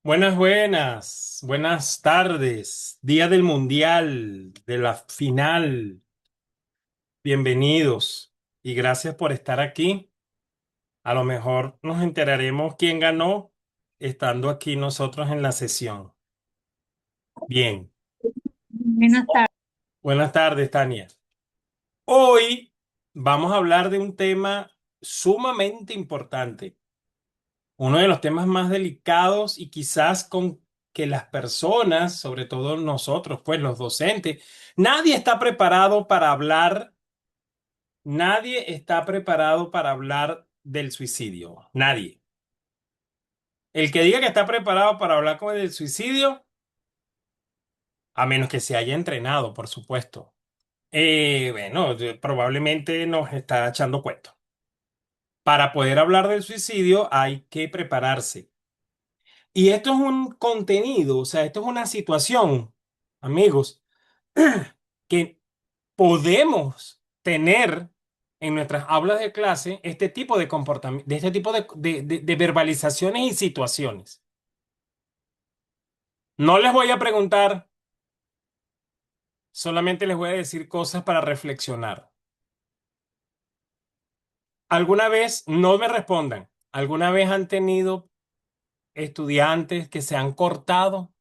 Buenas, buenas tardes, día del Mundial, de la final. Bienvenidos y gracias por estar aquí. A lo mejor nos enteraremos quién ganó estando aquí nosotros en la sesión. Bien, Buenas tardes. buenas tardes, Tania. Hoy vamos a hablar de un tema sumamente importante, uno de los temas más delicados y quizás con que las personas, sobre todo nosotros, pues los docentes, nadie está preparado para hablar, nadie está preparado para hablar del suicidio, nadie. El que diga que está preparado para hablar con el suicidio, a menos que se haya entrenado, por supuesto, bueno, probablemente nos está echando cuento. Para poder hablar del suicidio hay que prepararse. Y esto es un contenido, o sea, esto es una situación, amigos, que podemos tener en nuestras aulas de clase este tipo de comportamiento, de este tipo de verbalizaciones y situaciones. No les voy a preguntar, solamente les voy a decir cosas para reflexionar. ¿Alguna vez, no me respondan, alguna vez han tenido estudiantes que se han cortado?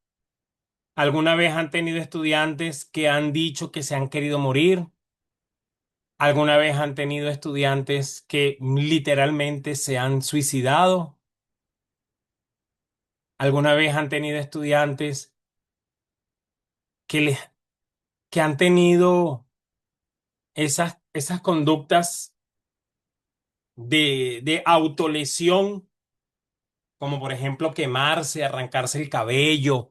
¿Alguna vez han tenido estudiantes que han dicho que se han querido morir? ¿Alguna vez han tenido estudiantes que literalmente se han suicidado? ¿Alguna vez han tenido estudiantes que, les, que han tenido esas conductas de autolesión, como por ejemplo quemarse, arrancarse el cabello?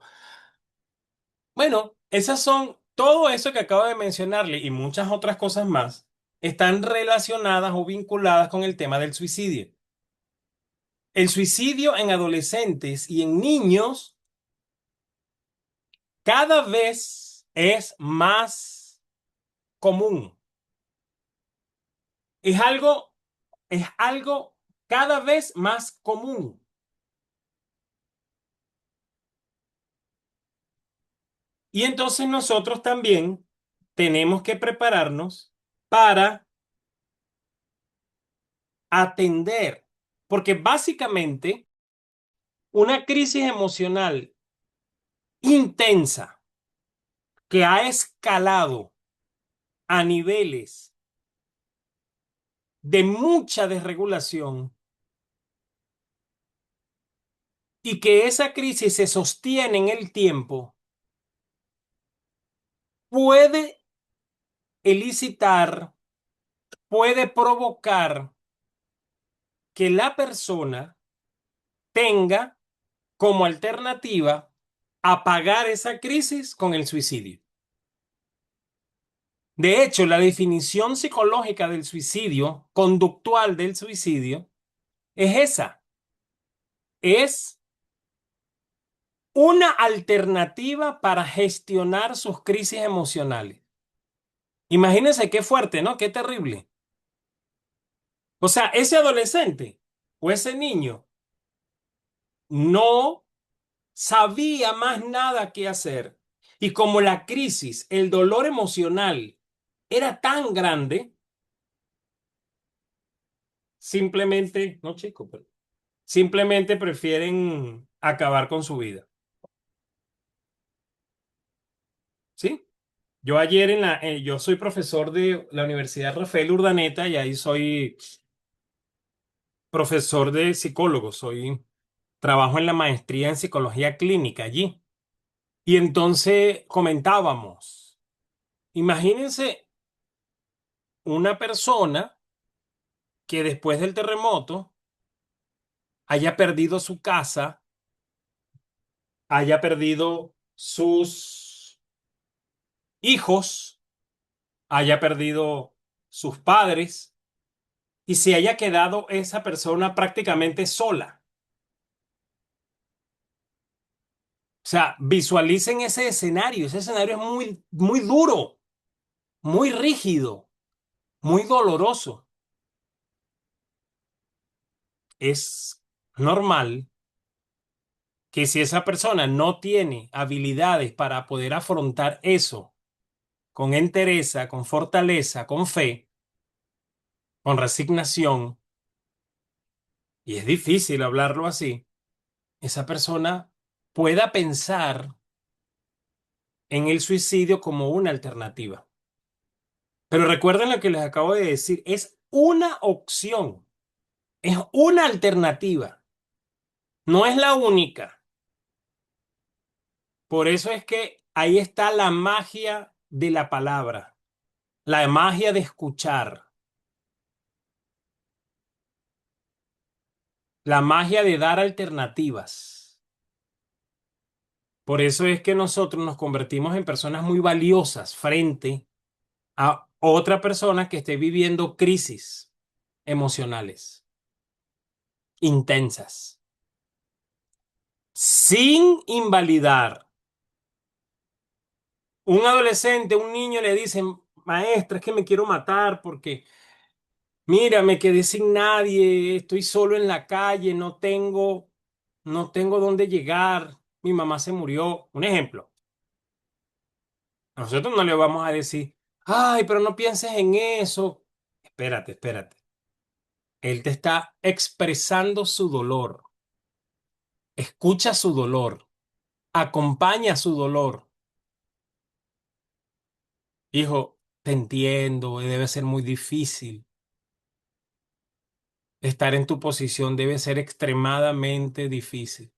Bueno, esas son, todo eso que acabo de mencionarle y muchas otras cosas más, están relacionadas o vinculadas con el tema del suicidio. El suicidio en adolescentes y en niños cada vez es más común. Es algo, es algo cada vez más común. Y entonces nosotros también tenemos que prepararnos para atender, porque básicamente una crisis emocional intensa que ha escalado a niveles de mucha desregulación y que esa crisis se sostiene en el tiempo, puede elicitar, puede provocar que la persona tenga como alternativa apagar esa crisis con el suicidio. De hecho, la definición psicológica del suicidio, conductual del suicidio, es esa. Es una alternativa para gestionar sus crisis emocionales. Imagínense qué fuerte, ¿no? Qué terrible. O sea, ese adolescente o ese niño no sabía más nada que hacer. Y como la crisis, el dolor emocional era tan grande, simplemente, no chico, pero simplemente prefieren acabar con su vida. ¿Sí? Yo ayer yo soy profesor de la Universidad Rafael Urdaneta y ahí soy profesor de psicólogo, trabajo en la maestría en psicología clínica allí. Y entonces comentábamos, imagínense una persona que después del terremoto haya perdido su casa, haya perdido sus hijos, haya perdido sus padres y se haya quedado esa persona prácticamente sola. O sea, visualicen ese escenario es muy, muy duro, muy rígido, muy doloroso. Es normal que si esa persona no tiene habilidades para poder afrontar eso con entereza, con fortaleza, con fe, con resignación, y es difícil hablarlo así, esa persona pueda pensar en el suicidio como una alternativa. Pero recuerden lo que les acabo de decir, es una opción, es una alternativa, no es la única. Por eso es que ahí está la magia de la palabra, la magia de escuchar, la magia de dar alternativas. Por eso es que nosotros nos convertimos en personas muy valiosas frente a otra persona que esté viviendo crisis emocionales intensas, sin invalidar. Un adolescente, un niño le dice, maestra, es que me quiero matar porque, mira, me quedé sin nadie, estoy solo en la calle, no tengo dónde llegar, mi mamá se murió. Un ejemplo. Nosotros no le vamos a decir, ay, pero no pienses en eso. Espérate, espérate. Él te está expresando su dolor. Escucha su dolor. Acompaña su dolor. Hijo, te entiendo, debe ser muy difícil. Estar en tu posición debe ser extremadamente difícil.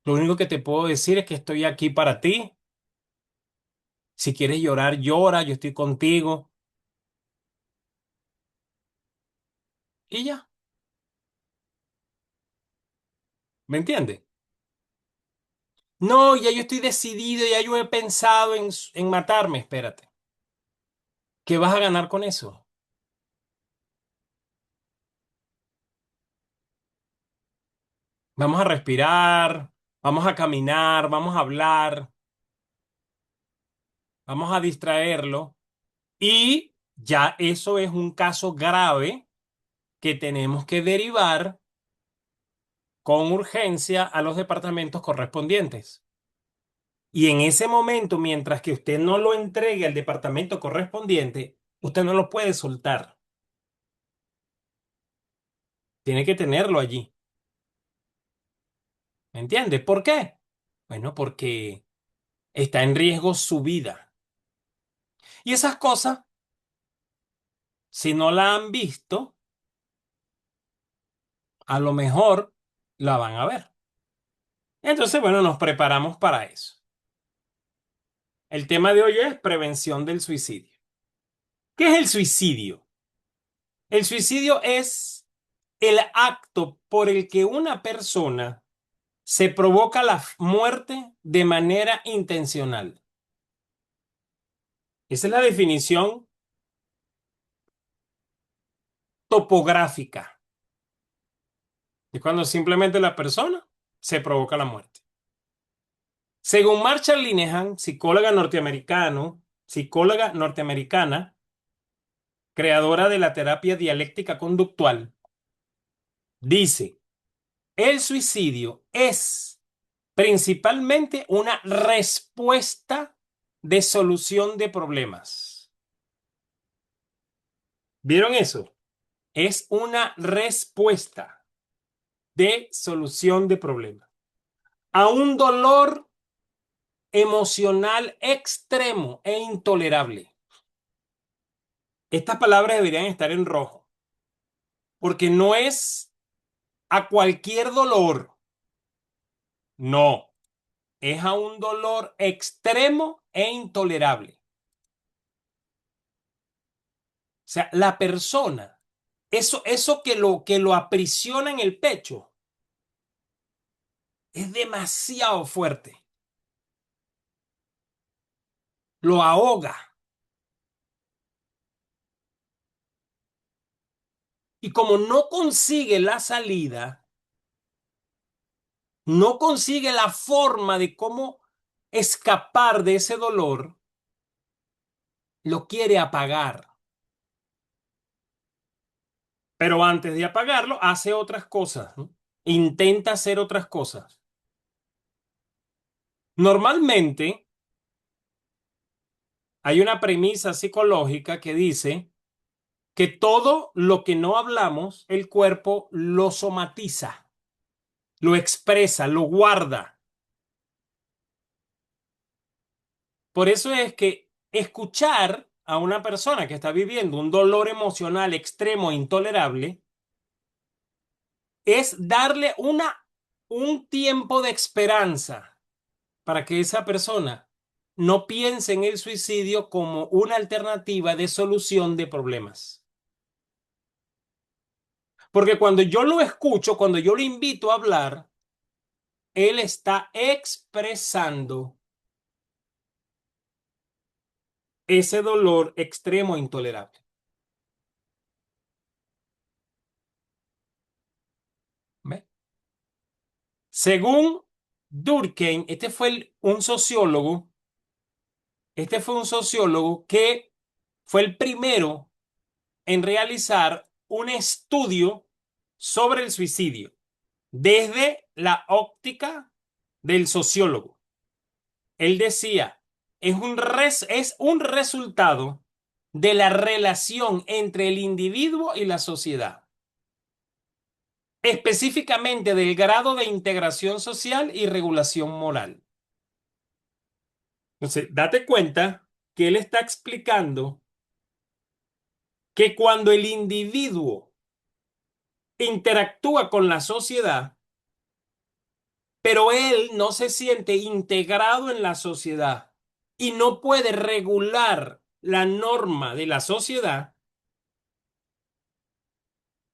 Lo único que te puedo decir es que estoy aquí para ti. Si quieres llorar, llora, yo estoy contigo. Y ya, ¿me entiendes? No, ya yo estoy decidido, ya yo he pensado en matarme. Espérate. ¿Qué vas a ganar con eso? Vamos a respirar, vamos a caminar, vamos a hablar, vamos a distraerlo. Y ya eso es un caso grave que tenemos que derivar con urgencia a los departamentos correspondientes. Y en ese momento, mientras que usted no lo entregue al departamento correspondiente, usted no lo puede soltar. Tiene que tenerlo allí. ¿Me entiende? ¿Por qué? Bueno, porque está en riesgo su vida. Y esas cosas, si no la han visto, a lo mejor la van a ver. Entonces, bueno, nos preparamos para eso. El tema de hoy es prevención del suicidio. ¿Qué es el suicidio? El suicidio es el acto por el que una persona se provoca la muerte de manera intencional. Esa es la definición topográfica. Es cuando simplemente la persona se provoca la muerte. Según Marshall Linehan, psicóloga norteamericana, creadora de la terapia dialéctica conductual, dice, el suicidio es principalmente una respuesta de solución de problemas. ¿Vieron eso? Es una respuesta de solución de problemas a un dolor emocional extremo e intolerable. Estas palabras deberían estar en rojo, porque no es a cualquier dolor, no, es a un dolor extremo e intolerable. O sea, la persona, eso que lo aprisiona en el pecho, es demasiado fuerte, lo ahoga. Y como no consigue la salida, no consigue la forma de cómo escapar de ese dolor, lo quiere apagar. Pero antes de apagarlo, hace otras cosas, ¿no? intenta hacer otras cosas. Normalmente hay una premisa psicológica que dice que todo lo que no hablamos, el cuerpo lo somatiza, lo expresa, lo guarda. Por eso es que escuchar a una persona que está viviendo un dolor emocional extremo e intolerable es darle un tiempo de esperanza para que esa persona no piense en el suicidio como una alternativa de solución de problemas. Porque cuando yo lo escucho, cuando yo lo invito a hablar, él está expresando ese dolor extremo e intolerable. ¿Ve? Según Durkheim, este fue un sociólogo que fue el primero en realizar un estudio sobre el suicidio desde la óptica del sociólogo. Él decía, es un resultado de la relación entre el individuo y la sociedad, específicamente del grado de integración social y regulación moral. Entonces, date cuenta que él está explicando que cuando el individuo interactúa con la sociedad, pero él no se siente integrado en la sociedad y no puede regular la norma de la sociedad,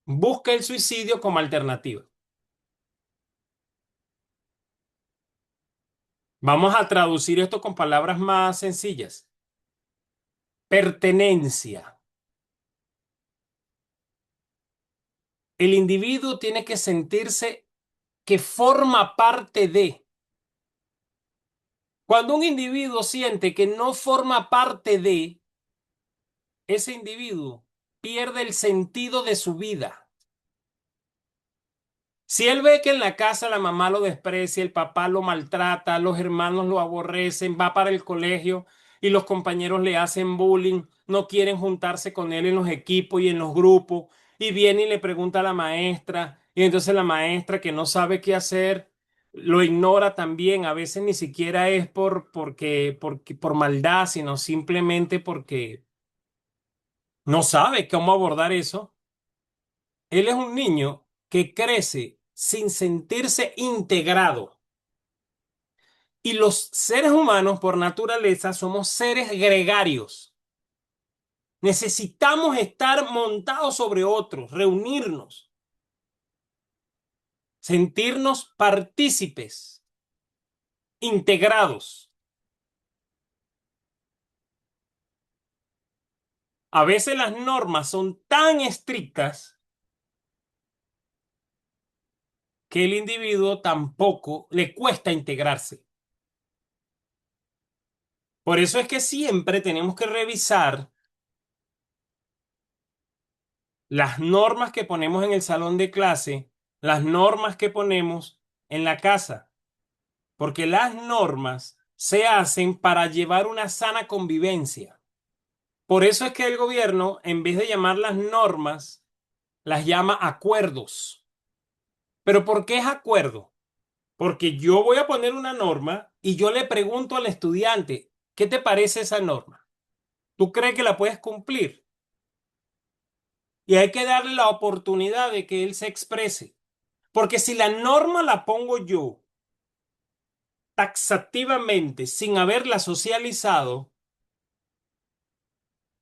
busca el suicidio como alternativa. Vamos a traducir esto con palabras más sencillas. Pertenencia. El individuo tiene que sentirse que forma parte de. Cuando un individuo siente que no forma parte de, ese individuo pierde el sentido de su vida. Si él ve que en la casa la mamá lo desprecia, el papá lo maltrata, los hermanos lo aborrecen, va para el colegio y los compañeros le hacen bullying, no quieren juntarse con él en los equipos y en los grupos, y viene y le pregunta a la maestra, y entonces la maestra que no sabe qué hacer, lo ignora también, a veces ni siquiera es por maldad, sino simplemente porque no sabe cómo abordar eso. Él es un niño que crece sin sentirse integrado. Y los seres humanos, por naturaleza, somos seres gregarios. Necesitamos estar montados sobre otros, reunirnos, sentirnos partícipes, integrados. A veces las normas son tan estrictas que el individuo tampoco le cuesta integrarse. Por eso es que siempre tenemos que revisar las normas que ponemos en el salón de clase, las normas que ponemos en la casa, porque las normas se hacen para llevar una sana convivencia. Por eso es que el gobierno, en vez de llamar las normas, las llama acuerdos. ¿Pero por qué es acuerdo? Porque yo voy a poner una norma y yo le pregunto al estudiante, ¿qué te parece esa norma? ¿Tú crees que la puedes cumplir? Y hay que darle la oportunidad de que él se exprese. Porque si la norma la pongo yo taxativamente sin haberla socializado,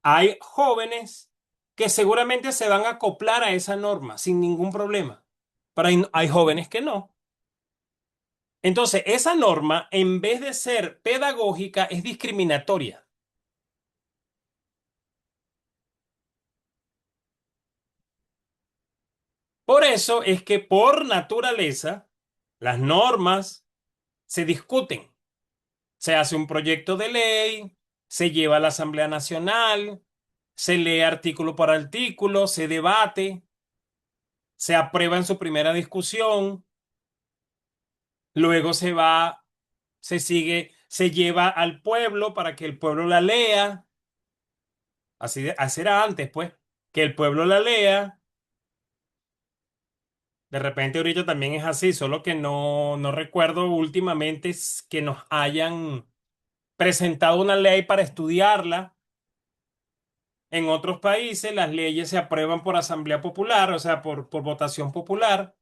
hay jóvenes que seguramente se van a acoplar a esa norma sin ningún problema, pero hay jóvenes que no. Entonces, esa norma, en vez de ser pedagógica, es discriminatoria. Por eso es que por naturaleza las normas se discuten. Se hace un proyecto de ley, se lleva a la Asamblea Nacional, se lee artículo por artículo, se debate. se aprueba en su primera discusión, luego se va, se sigue, se lleva al pueblo para que el pueblo la lea, así era antes, pues, que el pueblo la lea. De repente ahorita también es así, solo que no recuerdo últimamente que nos hayan presentado una ley para estudiarla. En otros países las leyes se aprueban por asamblea popular, o sea, por votación popular.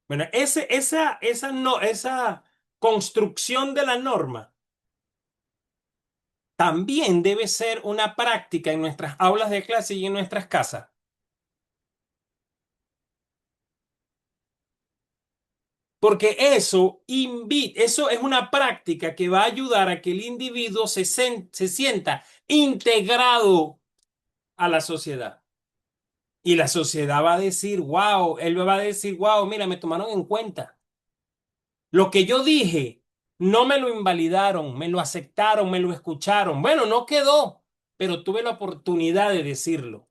Bueno, esa construcción de la norma también debe ser una práctica en nuestras aulas de clase y en nuestras casas, porque eso es una práctica que va a ayudar a que el individuo se sienta integrado a la sociedad. Y la sociedad va a decir, wow, él va a decir, wow, mira, me tomaron en cuenta. Lo que yo dije, no me lo invalidaron, me lo aceptaron, me lo escucharon. Bueno, no quedó, pero tuve la oportunidad de decirlo.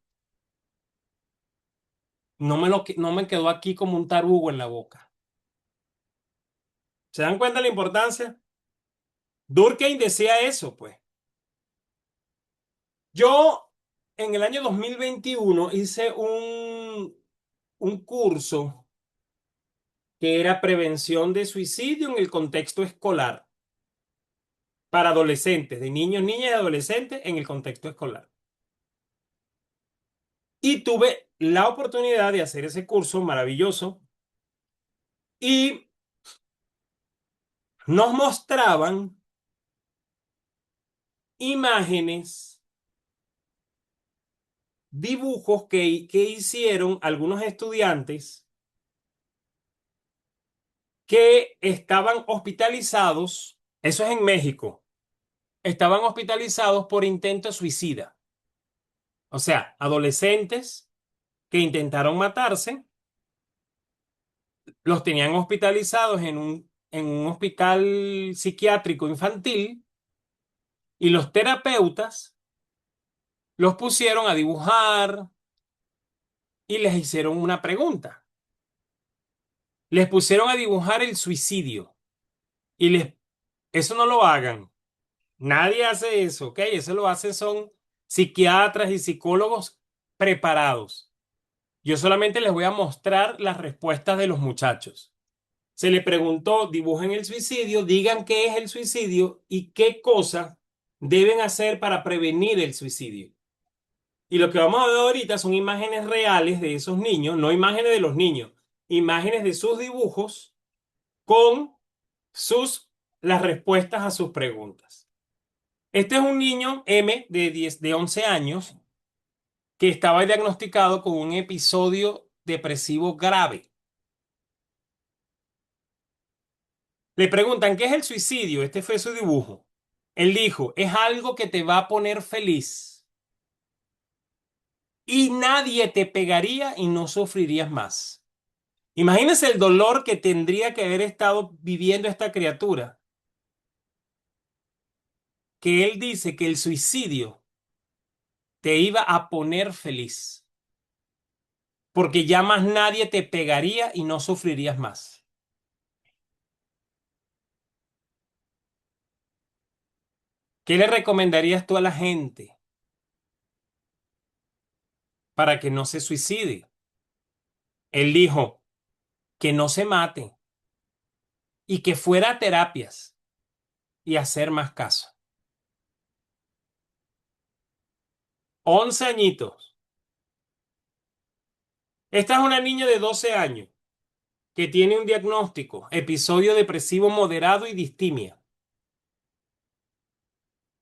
No me quedó aquí como un tarugo en la boca. ¿Se dan cuenta de la importancia? Durkheim decía eso, pues. Yo en el año 2021 hice un curso que era prevención de suicidio en el contexto escolar para adolescentes, de niños, niñas y adolescentes en el contexto escolar. Y tuve la oportunidad de hacer ese curso maravilloso y nos mostraban imágenes, dibujos que hicieron algunos estudiantes que estaban hospitalizados, eso es en México, estaban hospitalizados por intento suicida. O sea, adolescentes que intentaron matarse, los tenían hospitalizados en un hospital psiquiátrico infantil y los terapeutas los pusieron a dibujar y les hicieron una pregunta. Les pusieron a dibujar el suicidio y eso no lo hagan. Nadie hace eso, ¿ok? Eso lo hacen son psiquiatras y psicólogos preparados. Yo solamente les voy a mostrar las respuestas de los muchachos. Se le preguntó, dibujen el suicidio, digan qué es el suicidio y qué cosas deben hacer para prevenir el suicidio. Y lo que vamos a ver ahorita son imágenes reales de esos niños, no imágenes de los niños, imágenes de sus dibujos con sus, las respuestas a sus preguntas. Este es un niño M de 11 años que estaba diagnosticado con un episodio depresivo grave. Le preguntan, ¿qué es el suicidio? Este fue su dibujo. Él dijo, es algo que te va a poner feliz y nadie te pegaría y no sufrirías más. Imagínese el dolor que tendría que haber estado viviendo esta criatura, que él dice que el suicidio te iba a poner feliz, porque ya más nadie te pegaría y no sufrirías más. ¿Qué le recomendarías tú a la gente para que no se suicide? Él dijo que no se mate y que fuera a terapias y hacer más caso. 11 añitos. Esta es una niña de 12 años que tiene un diagnóstico, episodio depresivo moderado y distimia.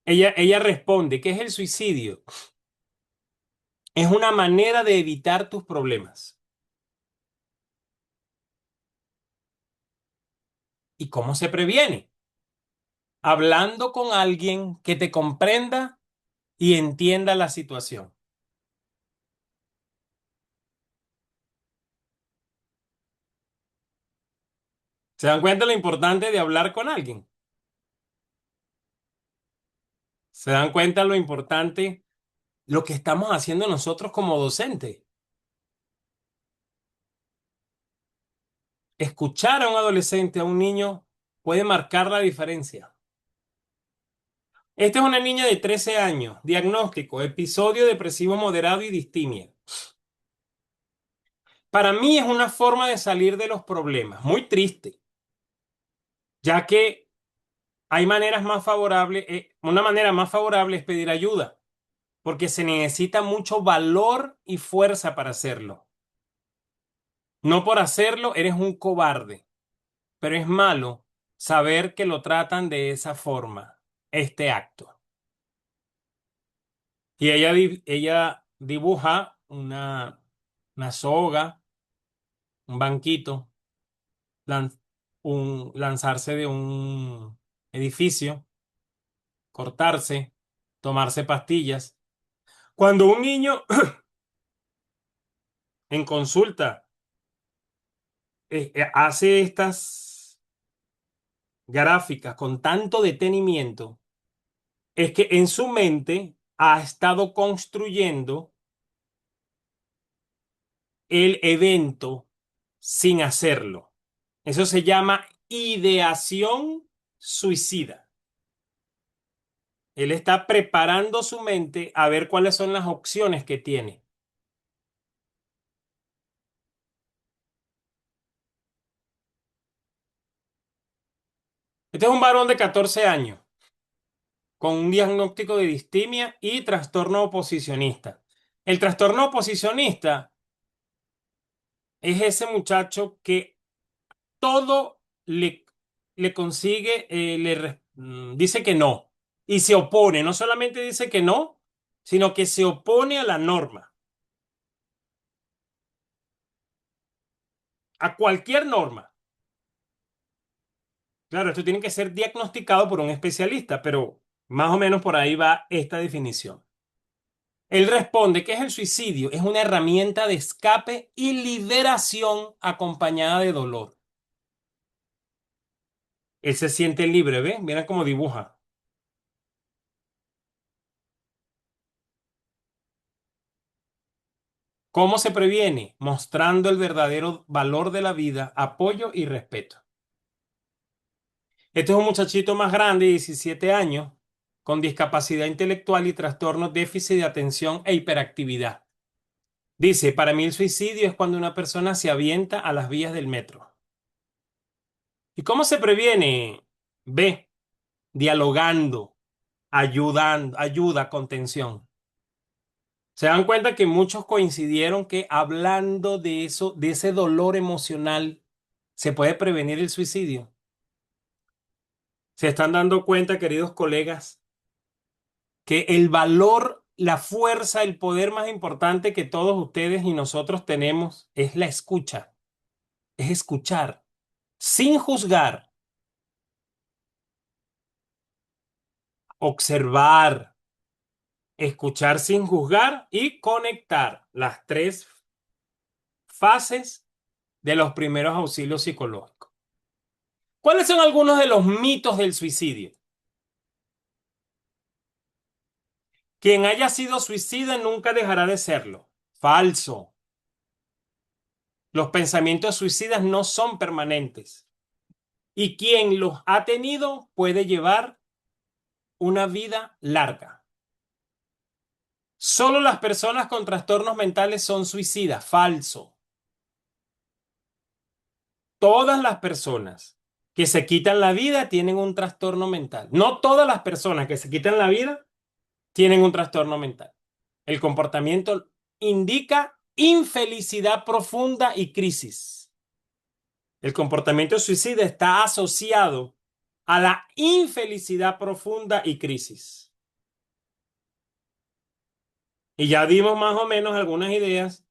Ella responde, ¿qué es el suicidio? Es una manera de evitar tus problemas. ¿Y cómo se previene? Hablando con alguien que te comprenda y entienda la situación. ¿Se dan cuenta lo importante de hablar con alguien? ¿Se dan cuenta lo importante lo que estamos haciendo nosotros como docentes? Escuchar a un adolescente, a un niño, puede marcar la diferencia. Esta es una niña de 13 años, diagnóstico, episodio depresivo moderado y distimia. Para mí es una forma de salir de los problemas, muy triste, ya que hay maneras más favorables, una manera más favorable es pedir ayuda, porque se necesita mucho valor y fuerza para hacerlo. No por hacerlo eres un cobarde, pero es malo saber que lo tratan de esa forma, este acto. Y ella dibuja una soga, un banquito, lan- lanzarse de un edificio, cortarse, tomarse pastillas. Cuando un niño en consulta hace estas gráficas con tanto detenimiento, es que en su mente ha estado construyendo el evento sin hacerlo. Eso se llama ideación suicida. Él está preparando su mente a ver cuáles son las opciones que tiene. Este es un varón de 14 años con un diagnóstico de distimia y trastorno oposicionista. El trastorno oposicionista es ese muchacho que todo le consigue, dice que no y se opone. No solamente dice que no, sino que se opone a la norma, a cualquier norma. Claro, esto tiene que ser diagnosticado por un especialista, pero más o menos por ahí va esta definición. Él responde que es el suicidio, es una herramienta de escape y liberación acompañada de dolor. Él se siente libre, ¿ves? Mira cómo dibuja. ¿Cómo se previene? Mostrando el verdadero valor de la vida, apoyo y respeto. Este es un muchachito más grande, 17 años, con discapacidad intelectual y trastornos déficit de atención e hiperactividad. Dice, para mí el suicidio es cuando una persona se avienta a las vías del metro. ¿Y cómo se previene? B, dialogando, ayudando, ayuda, contención. Se dan cuenta que muchos coincidieron que hablando de eso, de ese dolor emocional, se puede prevenir el suicidio. Se están dando cuenta, queridos colegas, que el valor, la fuerza, el poder más importante que todos ustedes y nosotros tenemos es la escucha, es escuchar, sin juzgar, observar, escuchar sin juzgar y conectar las tres fases de los primeros auxilios psicológicos. ¿Cuáles son algunos de los mitos del suicidio? Quien haya sido suicida nunca dejará de serlo. Falso. Los pensamientos suicidas no son permanentes. Y quien los ha tenido puede llevar una vida larga. Solo las personas con trastornos mentales son suicidas. Falso. Todas las personas que se quitan la vida tienen un trastorno mental. No todas las personas que se quitan la vida tienen un trastorno mental. El comportamiento indica infelicidad profunda y crisis. El comportamiento suicida está asociado a la infelicidad profunda y crisis. Y ya dimos más o menos algunas ideas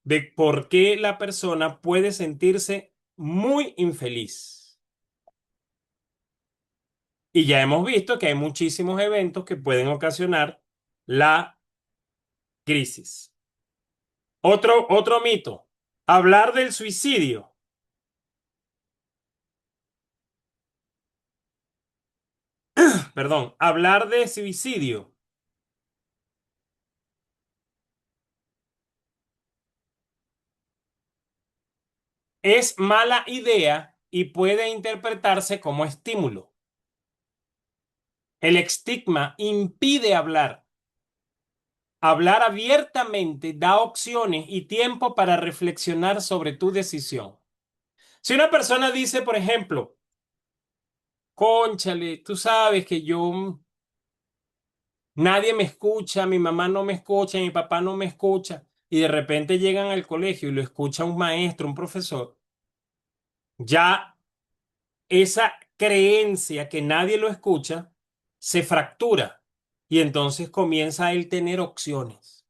de por qué la persona puede sentirse muy infeliz. Y ya hemos visto que hay muchísimos eventos que pueden ocasionar la crisis. Otro mito. Hablar del suicidio. Perdón, hablar de suicidio es mala idea y puede interpretarse como estímulo. El estigma impide hablar. Hablar abiertamente da opciones y tiempo para reflexionar sobre tu decisión. Si una persona dice, por ejemplo, cónchale, tú sabes que nadie me escucha, mi mamá no me escucha, mi papá no me escucha, y de repente llegan al colegio y lo escucha un maestro, un profesor, ya esa creencia que nadie lo escucha se fractura y entonces comienza a él tener opciones.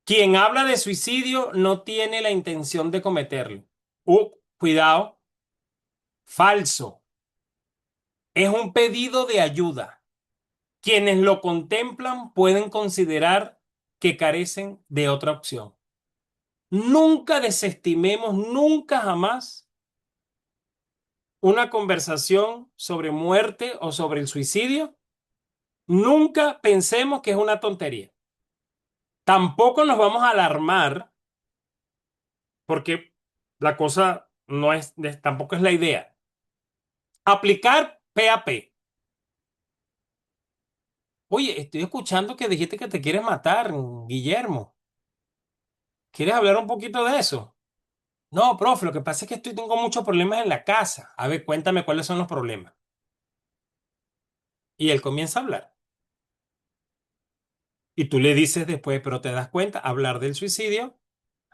Quien habla de suicidio no tiene la intención de cometerlo. Cuidado, falso. Es un pedido de ayuda. Quienes lo contemplan pueden considerar que carecen de otra opción. Nunca desestimemos, nunca jamás, una conversación sobre muerte o sobre el suicidio. Nunca pensemos que es una tontería. Tampoco nos vamos a alarmar porque la cosa no es, tampoco es la idea. Aplicar PAP. Oye, estoy escuchando que dijiste que te quieres matar, Guillermo. ¿Quieres hablar un poquito de eso? No, profe, lo que pasa es que tengo muchos problemas en la casa. A ver, cuéntame cuáles son los problemas. Y él comienza a hablar. Y tú le dices después, pero te das cuenta, hablar del suicidio.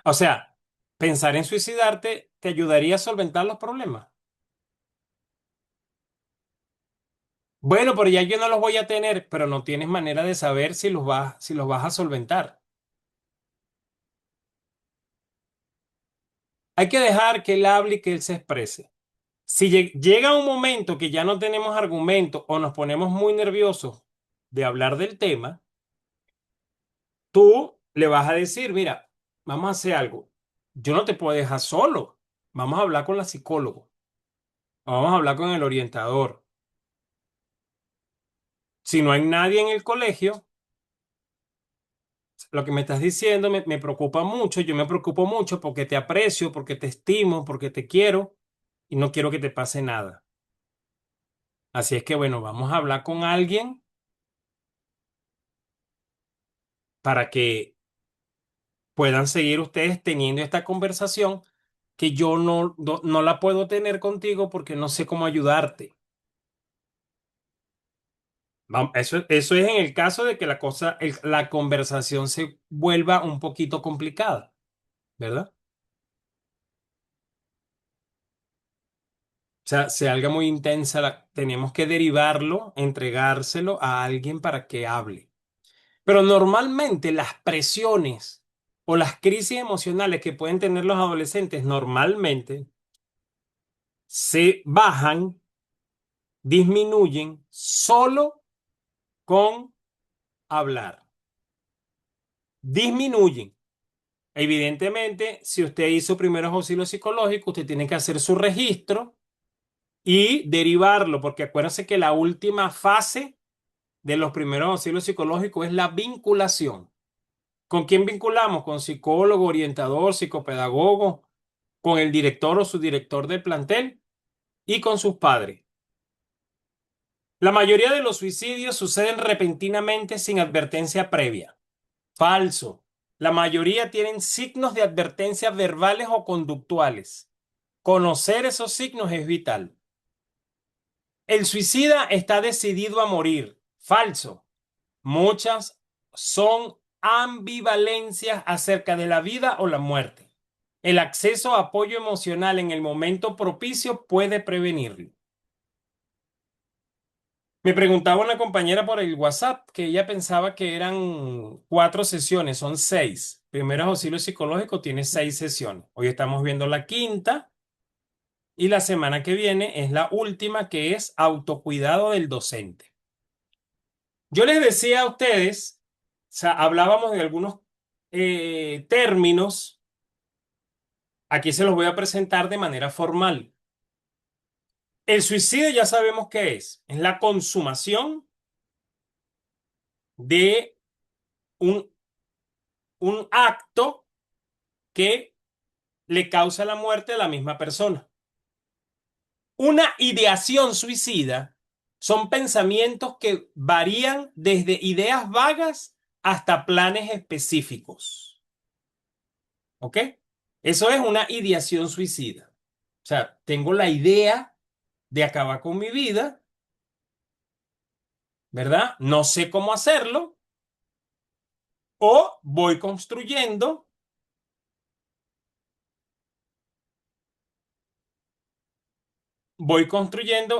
O sea, pensar en suicidarte te ayudaría a solventar los problemas. Bueno, pero ya yo no los voy a tener, pero no tienes manera de saber si los vas a solventar. Hay que dejar que él hable y que él se exprese. Si llega un momento que ya no tenemos argumento o nos ponemos muy nerviosos de hablar del tema, tú le vas a decir, mira, vamos a hacer algo. Yo no te puedo dejar solo. Vamos a hablar con la psicóloga. Vamos a hablar con el orientador. Si no hay nadie en el colegio, lo que me estás diciendo me preocupa mucho. Yo me preocupo mucho porque te aprecio, porque te estimo, porque te quiero y no quiero que te pase nada. Así es que bueno, vamos a hablar con alguien para que puedan seguir ustedes teniendo esta conversación que yo no la puedo tener contigo porque no sé cómo ayudarte. Eso es en el caso de que la conversación se vuelva un poquito complicada, ¿verdad? O sea, se algo muy intensa, tenemos que derivarlo, entregárselo a alguien para que hable. Pero normalmente las presiones o las crisis emocionales que pueden tener los adolescentes normalmente se bajan, disminuyen solo con hablar. Disminuyen. Evidentemente, si usted hizo primeros auxilios psicológicos, usted tiene que hacer su registro y derivarlo, porque acuérdense que la última fase de los primeros auxilios psicológicos es la vinculación. ¿Con quién vinculamos? Con psicólogo, orientador, psicopedagogo, con el director o subdirector del plantel y con sus padres. La mayoría de los suicidios suceden repentinamente sin advertencia previa. Falso. La mayoría tienen signos de advertencia verbales o conductuales. Conocer esos signos es vital. El suicida está decidido a morir. Falso. Muchas son ambivalencias acerca de la vida o la muerte. El acceso a apoyo emocional en el momento propicio puede prevenirlo. Me preguntaba una compañera por el WhatsApp que ella pensaba que eran 4 sesiones, son 6. Primeros auxilios psicológicos tiene 6 sesiones. Hoy estamos viendo la quinta y la semana que viene es la última que es autocuidado del docente. Yo les decía a ustedes, o sea, hablábamos de algunos términos, aquí se los voy a presentar de manera formal. El suicidio ya sabemos qué es la consumación de un, un acto que le causa la muerte a la misma persona. Una ideación suicida son pensamientos que varían desde ideas vagas hasta planes específicos. ¿Ok? Eso es una ideación suicida. O sea, tengo la idea de acabar con mi vida, ¿verdad? No sé cómo hacerlo, o voy construyendo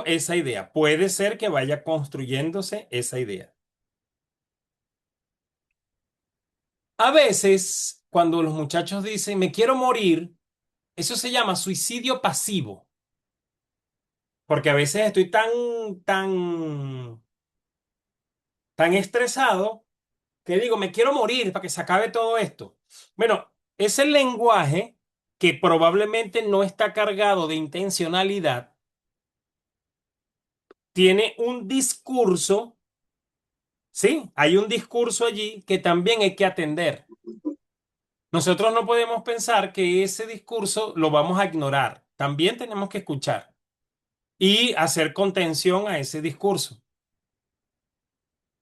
esa idea. Puede ser que vaya construyéndose esa idea. A veces, cuando los muchachos dicen, me quiero morir, eso se llama suicidio pasivo, porque a veces estoy tan estresado que digo, me quiero morir para que se acabe todo esto. Bueno, ese lenguaje que probablemente no está cargado de intencionalidad, tiene un discurso, ¿sí? Hay un discurso allí que también hay que atender. Nosotros no podemos pensar que ese discurso lo vamos a ignorar. También tenemos que escuchar y hacer contención a ese discurso.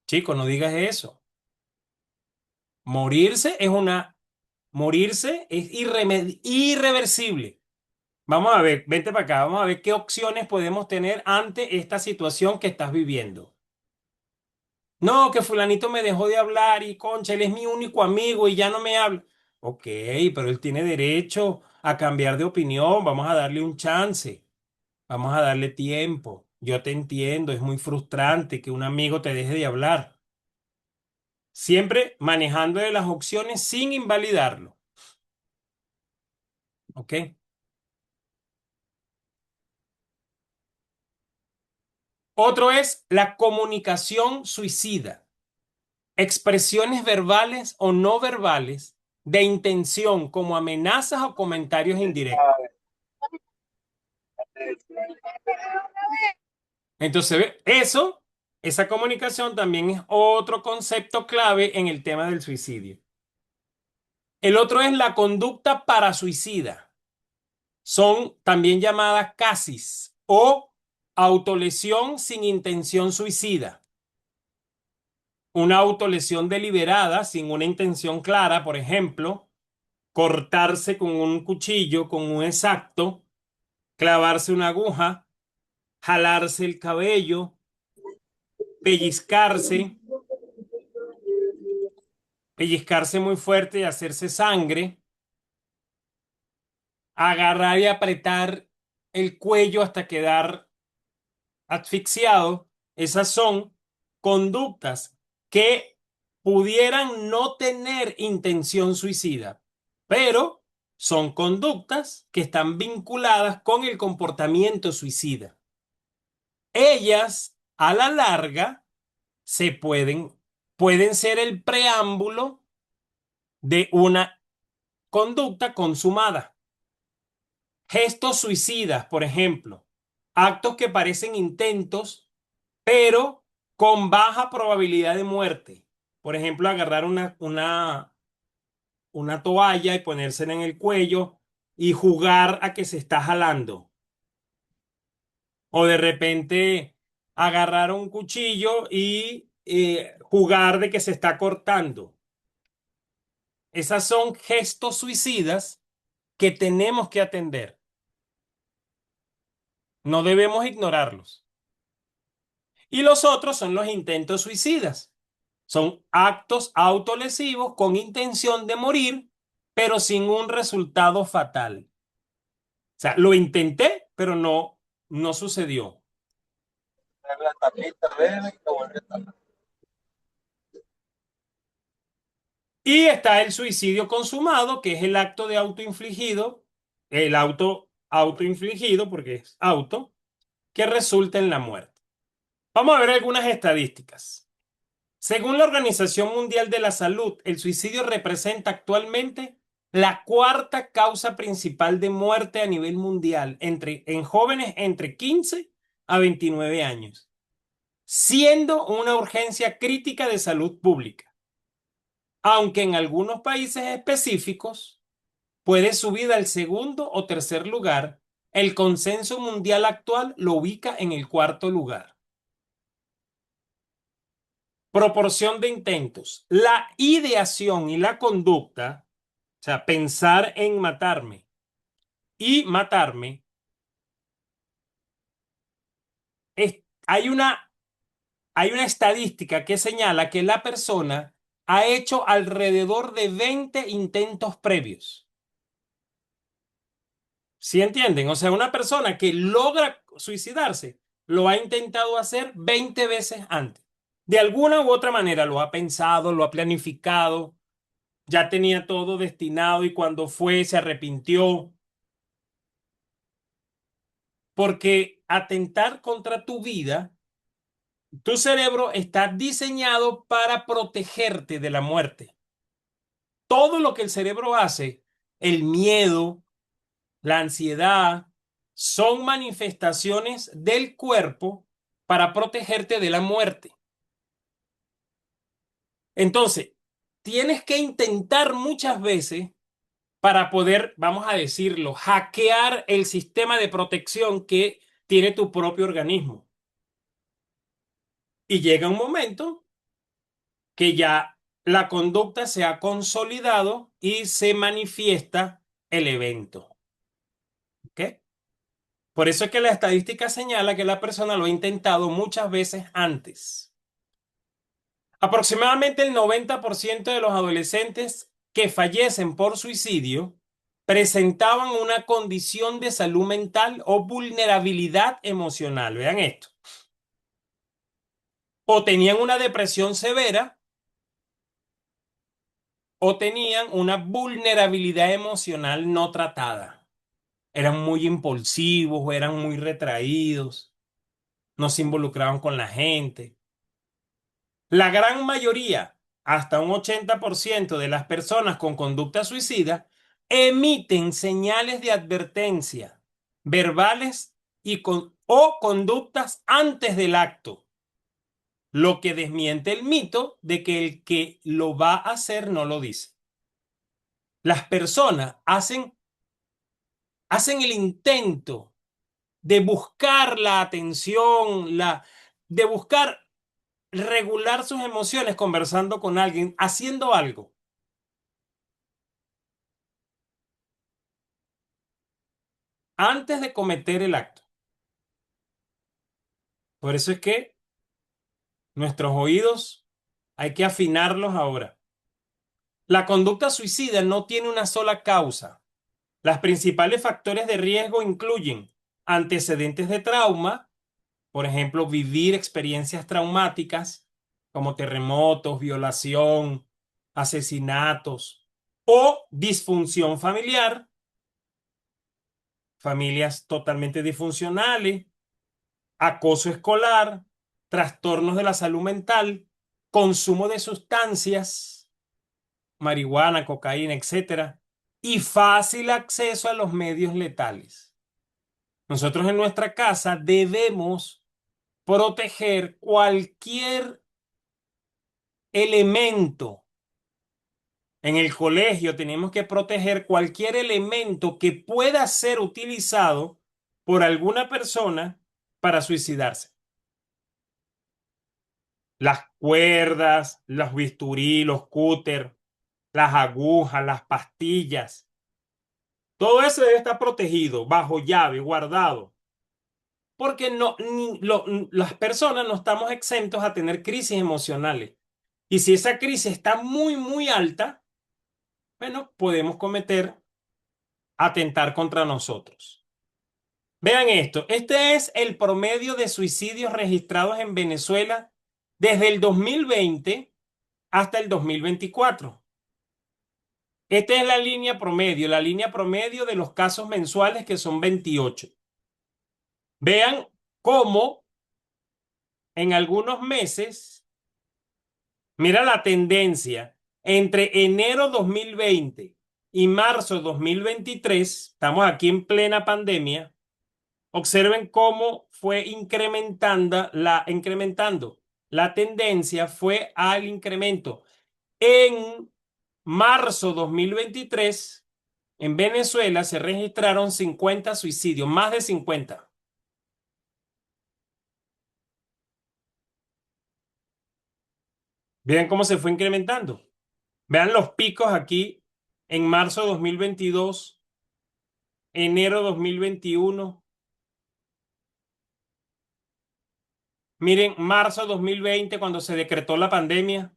Chico, no digas eso. Morirse es una, morirse es irreversible. Vamos a ver, vente para acá, vamos a ver qué opciones podemos tener ante esta situación que estás viviendo. No, que fulanito me dejó de hablar y concha, él es mi único amigo y ya no me habla. Ok, pero él tiene derecho a cambiar de opinión, vamos a darle un chance, vamos a darle tiempo. Yo te entiendo, es muy frustrante que un amigo te deje de hablar. Siempre manejando de las opciones sin invalidarlo. ¿Ok? Otro es la comunicación suicida. Expresiones verbales o no verbales de intención como amenazas o comentarios indirectos. Entonces, esa comunicación también es otro concepto clave en el tema del suicidio. El otro es la conducta parasuicida. Son también llamadas casis o autolesión sin intención suicida. Una autolesión deliberada sin una intención clara, por ejemplo, cortarse con un cuchillo, con un exacto, clavarse una aguja, jalarse el cabello, pellizcarse, pellizcarse muy fuerte y hacerse sangre, agarrar y apretar el cuello hasta quedar asfixiado. Esas son conductas que pudieran no tener intención suicida, pero son conductas que están vinculadas con el comportamiento suicida. Ellas, a la larga, se pueden ser el preámbulo de una conducta consumada. Gestos suicidas, por ejemplo, actos que parecen intentos, pero con baja probabilidad de muerte. Por ejemplo, agarrar una toalla y ponérsela en el cuello y jugar a que se está jalando. O de repente agarrar un cuchillo y jugar de que se está cortando. Esas son gestos suicidas que tenemos que atender. No debemos ignorarlos. Y los otros son los intentos suicidas. Son actos autolesivos con intención de morir, pero sin un resultado fatal. O sea, lo intenté, pero no sucedió. La tapita, bebe y te vuelve a tapar. Y está el suicidio consumado, que es el acto de autoinfligido, el autoinfligido, porque es auto, que resulta en la muerte. Vamos a ver algunas estadísticas. Según la Organización Mundial de la Salud, el suicidio representa actualmente la cuarta causa principal de muerte a nivel mundial en jóvenes entre 15 a 29 años, siendo una urgencia crítica de salud pública, aunque en algunos países específicos puede subir al segundo o tercer lugar. El consenso mundial actual lo ubica en el cuarto lugar. Proporción de intentos. La ideación y la conducta, o sea, pensar en matarme y matarme, hay una estadística que señala que la persona ha hecho alrededor de 20 intentos previos. ¿Sí entienden? O sea, una persona que logra suicidarse lo ha intentado hacer 20 veces antes. De alguna u otra manera lo ha pensado, lo ha planificado, ya tenía todo destinado y cuando fue se arrepintió. Porque atentar contra tu vida, tu cerebro está diseñado para protegerte de la muerte. Todo lo que el cerebro hace, el miedo, la ansiedad, son manifestaciones del cuerpo para protegerte de la muerte. Entonces, tienes que intentar muchas veces para poder, vamos a decirlo, hackear el sistema de protección que tiene tu propio organismo. Y llega un momento que ya la conducta se ha consolidado y se manifiesta el evento. ¿Ok? Por eso es que la estadística señala que la persona lo ha intentado muchas veces antes. Aproximadamente el 90% de los adolescentes que fallecen por suicidio presentaban una condición de salud mental o vulnerabilidad emocional. Vean esto. O tenían una depresión severa o tenían una vulnerabilidad emocional no tratada. Eran muy impulsivos o eran muy retraídos, no se involucraban con la gente. La gran mayoría, hasta un 80% de las personas con conducta suicida, emiten señales de advertencia, verbales o conductas antes del acto, lo que desmiente el mito de que el que lo va a hacer no lo dice. Las personas hacen el intento de buscar la atención, de buscar regular sus emociones conversando con alguien, haciendo algo, antes de cometer el acto. Por eso es que nuestros oídos hay que afinarlos ahora. La conducta suicida no tiene una sola causa. Las principales factores de riesgo incluyen antecedentes de trauma, por ejemplo, vivir experiencias traumáticas como terremotos, violación, asesinatos o disfunción familiar, familias totalmente disfuncionales, acoso escolar, trastornos de la salud mental, consumo de sustancias, marihuana, cocaína, etcétera, y fácil acceso a los medios letales. Nosotros en nuestra casa debemos proteger cualquier elemento. En el colegio tenemos que proteger cualquier elemento que pueda ser utilizado por alguna persona para suicidarse. Las cuerdas, los bisturí, los cúter, las agujas, las pastillas. Todo eso debe estar protegido, bajo llave, guardado. Porque las personas no estamos exentos a tener crisis emocionales. Y si esa crisis está muy, muy alta, bueno, podemos atentar contra nosotros. Vean esto, este es el promedio de suicidios registrados en Venezuela desde el 2020 hasta el 2024. Esta es la línea promedio de los casos mensuales que son 28. Vean cómo en algunos meses, mira la tendencia, entre enero 2020 y marzo 2023, estamos aquí en plena pandemia. Observen cómo fue incrementando. La tendencia fue al incremento. En marzo 2023 en Venezuela se registraron 50 suicidios, más de 50. Vean cómo se fue incrementando. Vean los picos aquí en marzo de 2022, enero de 2021. Miren, marzo de 2020, cuando se decretó la pandemia.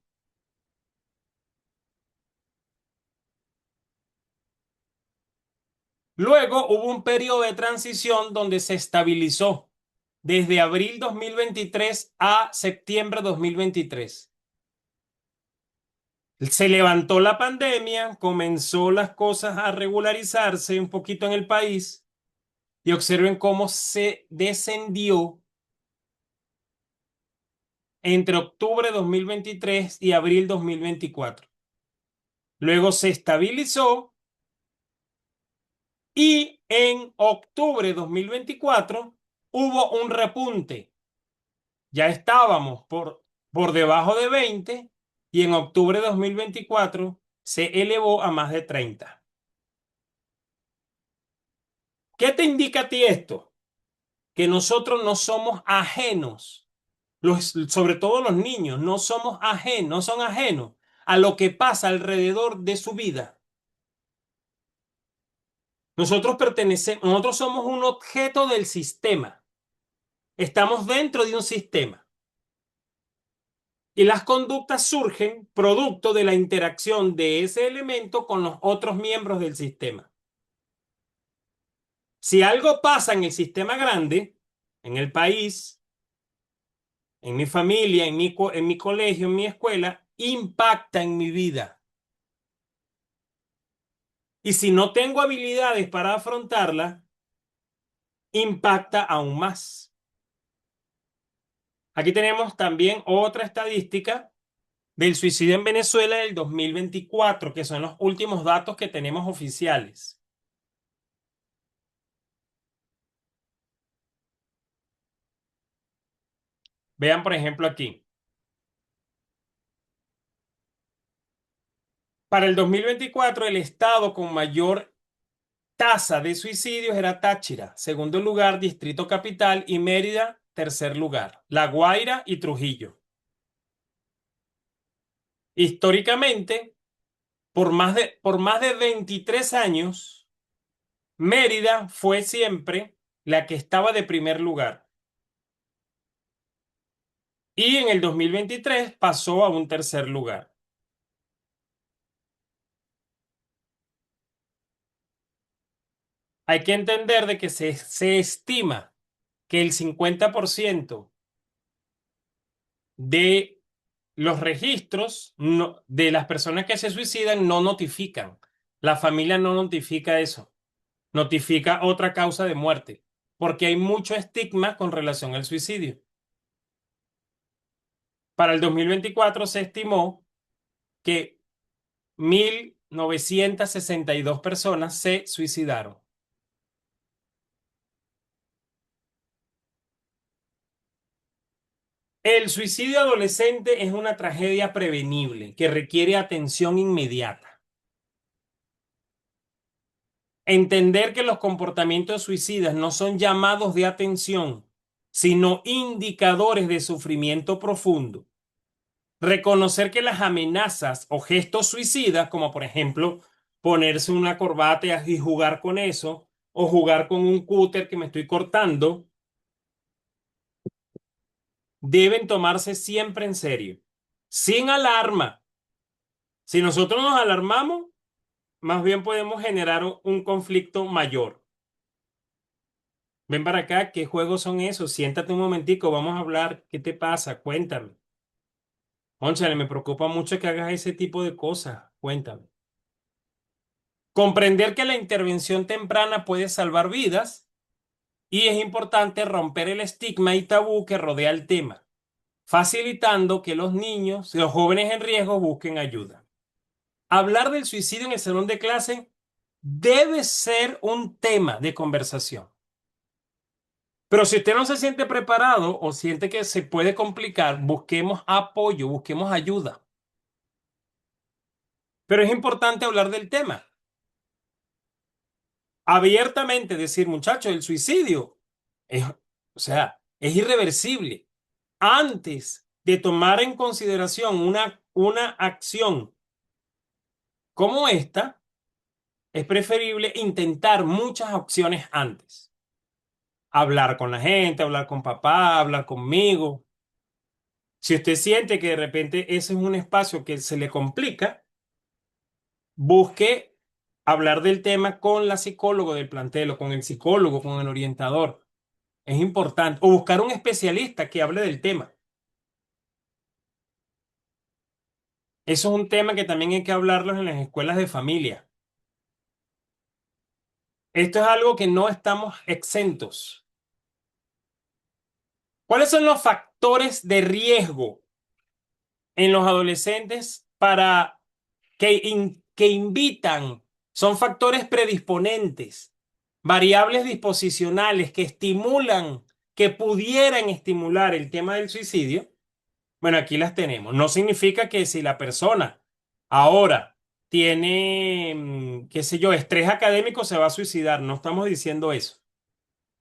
Luego hubo un periodo de transición donde se estabilizó desde abril 2023 a septiembre 2023. Se levantó la pandemia, comenzó las cosas a regularizarse un poquito en el país y observen cómo se descendió entre octubre de 2023 y abril 2024. Luego se estabilizó y en octubre de 2024 hubo un repunte. Ya estábamos por debajo de 20 y en octubre de 2024 se elevó a más de 30. ¿Qué te indica a ti esto? Que nosotros no somos ajenos, sobre todo los niños, no somos ajenos, no son ajenos a lo que pasa alrededor de su vida. Nosotros somos un objeto del sistema. Estamos dentro de un sistema. Y las conductas surgen producto de la interacción de ese elemento con los otros miembros del sistema. Si algo pasa en el sistema grande, en el país, en mi familia, en mi colegio, en mi escuela, impacta en mi vida. Y si no tengo habilidades para afrontarla, impacta aún más. Aquí tenemos también otra estadística del suicidio en Venezuela del 2024, que son los últimos datos que tenemos oficiales. Vean, por ejemplo, aquí. Para el 2024, el estado con mayor tasa de suicidios era Táchira, segundo lugar, Distrito Capital y Mérida, tercer lugar, La Guaira y Trujillo. Históricamente, por más de 23 años, Mérida fue siempre la que estaba de primer lugar y en el 2023 pasó a un tercer lugar. Hay que entender de que se estima que el 50% de los registros de las personas que se suicidan no notifican. La familia no notifica eso, notifica otra causa de muerte, porque hay mucho estigma con relación al suicidio. Para el 2024 se estimó que 1.962 personas se suicidaron. El suicidio adolescente es una tragedia prevenible que requiere atención inmediata. Entender que los comportamientos suicidas no son llamados de atención, sino indicadores de sufrimiento profundo. Reconocer que las amenazas o gestos suicidas, como por ejemplo ponerse una corbata y jugar con eso, o jugar con un cúter que me estoy cortando, deben tomarse siempre en serio, sin alarma. Si nosotros nos alarmamos, más bien podemos generar un conflicto mayor. Ven para acá, ¿qué juegos son esos? Siéntate un momentico, vamos a hablar. ¿Qué te pasa? Cuéntame. Cónchale, me preocupa mucho que hagas ese tipo de cosas. Cuéntame. Comprender que la intervención temprana puede salvar vidas y es importante romper el estigma y tabú que rodea el tema, facilitando que los niños y los jóvenes en riesgo busquen ayuda. Hablar del suicidio en el salón de clase debe ser un tema de conversación. Pero si usted no se siente preparado o siente que se puede complicar, busquemos apoyo, busquemos ayuda. Pero es importante hablar del tema. abiertamente decir, muchachos, el suicidio es, o sea, es irreversible. Antes de tomar en consideración una acción como esta, es preferible intentar muchas opciones antes. Hablar con la gente, hablar con papá, hablar conmigo. Si usted siente que de repente ese es un espacio que se le complica, busque hablar del tema con la psicóloga del plantel o con el psicólogo, con el orientador. Es importante. O buscar un especialista que hable del tema. Eso es un tema que también hay que hablarlo en las escuelas de familia. Esto es algo que no estamos exentos. ¿Cuáles son los factores de riesgo en los adolescentes para que invitan? Son factores predisponentes, variables disposicionales que estimulan, que pudieran estimular el tema del suicidio. Bueno, aquí las tenemos. No significa que si la persona ahora tiene, qué sé yo, estrés académico, se va a suicidar. No estamos diciendo eso.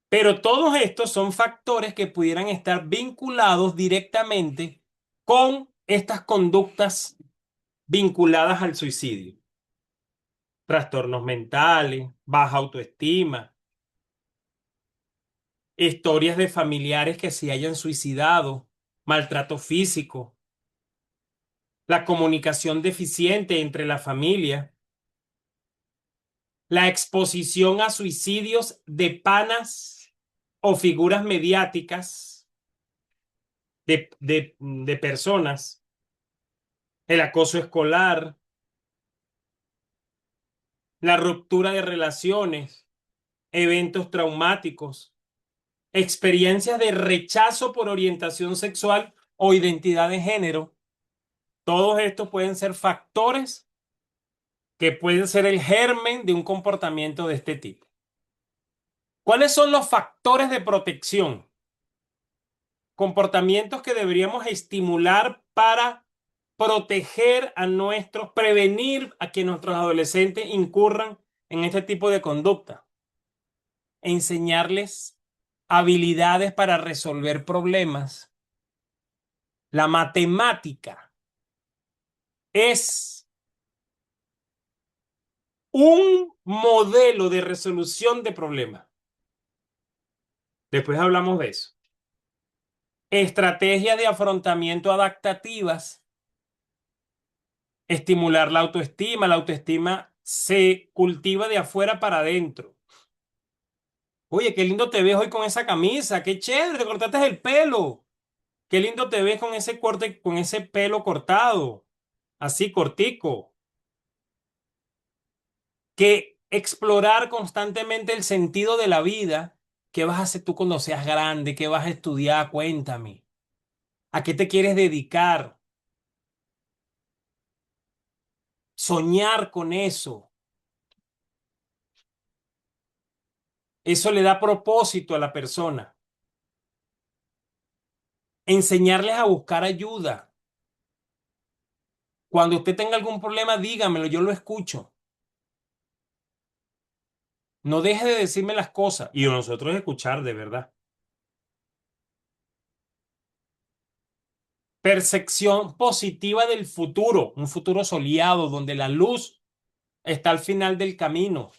Pero todos estos son factores que pudieran estar vinculados directamente con estas conductas vinculadas al suicidio. Trastornos mentales, baja autoestima, historias de familiares que se hayan suicidado, maltrato físico, la comunicación deficiente entre la familia, la exposición a suicidios de panas o figuras mediáticas de personas, el acoso escolar, la ruptura de relaciones, eventos traumáticos, experiencias de rechazo por orientación sexual o identidad de género. Todos estos pueden ser factores que pueden ser el germen de un comportamiento de este tipo. ¿Cuáles son los factores de protección? Comportamientos que deberíamos estimular para proteger a prevenir a que nuestros adolescentes incurran en este tipo de conducta. Enseñarles habilidades para resolver problemas. La matemática es un modelo de resolución de problemas. Después hablamos de eso. Estrategias de afrontamiento adaptativas, estimular la autoestima. La autoestima se cultiva de afuera para adentro. Oye, qué lindo te ves hoy con esa camisa, qué chévere, te cortaste el pelo. Qué lindo te ves con ese corte, con ese pelo cortado, así cortico. Que explorar constantemente el sentido de la vida. ¿Qué vas a hacer tú cuando seas grande? ¿Qué vas a estudiar? Cuéntame. ¿A qué te quieres dedicar? Soñar con eso. Eso le da propósito a la persona. Enseñarles a buscar ayuda. Cuando usted tenga algún problema, dígamelo, yo lo escucho. No deje de decirme las cosas y nosotros escuchar de verdad. Percepción positiva del futuro, un futuro soleado donde la luz está al final del camino.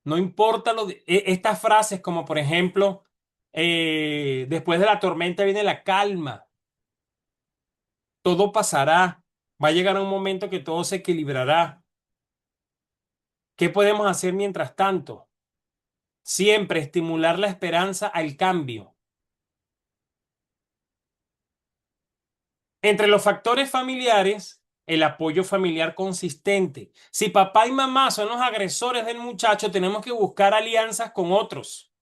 No importa estas frases como por ejemplo, después de la tormenta viene la calma, todo pasará, va a llegar un momento que todo se equilibrará. ¿Qué podemos hacer mientras tanto? Siempre estimular la esperanza al cambio. Entre los factores familiares, el apoyo familiar consistente. Si papá y mamá son los agresores del muchacho, tenemos que buscar alianzas con otros.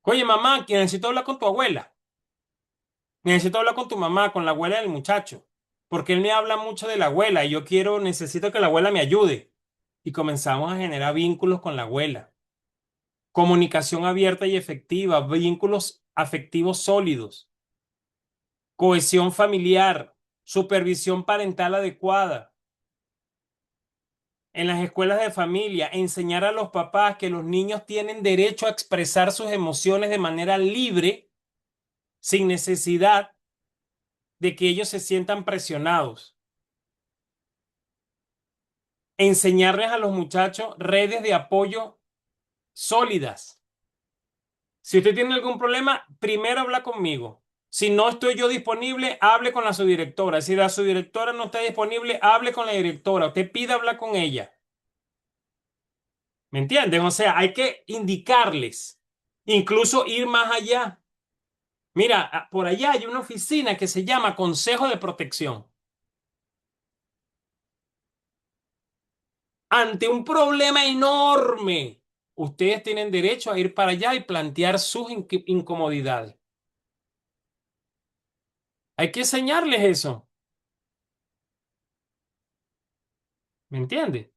Oye, mamá, que necesito hablar con tu abuela. Necesito hablar con tu mamá, con la abuela del muchacho, porque él me habla mucho de la abuela y necesito que la abuela me ayude. Y comenzamos a generar vínculos con la abuela. Comunicación abierta y efectiva, vínculos afectivos sólidos, cohesión familiar, supervisión parental adecuada. en las escuelas de familia, enseñar a los papás que los niños tienen derecho a expresar sus emociones de manera libre, sin necesidad de que ellos se sientan presionados. Enseñarles a los muchachos redes de apoyo sólidas. Si usted tiene algún problema, primero habla conmigo. Si no estoy yo disponible, hable con la subdirectora. Si la subdirectora no está disponible, hable con la directora. Usted pida hablar con ella. ¿Me entienden? O sea, hay que indicarles, incluso ir más allá. Mira, por allá hay una oficina que se llama Consejo de Protección. Ante un problema enorme, ustedes tienen derecho a ir para allá y plantear sus incomodidades. Hay que enseñarles eso. ¿Me entiendes?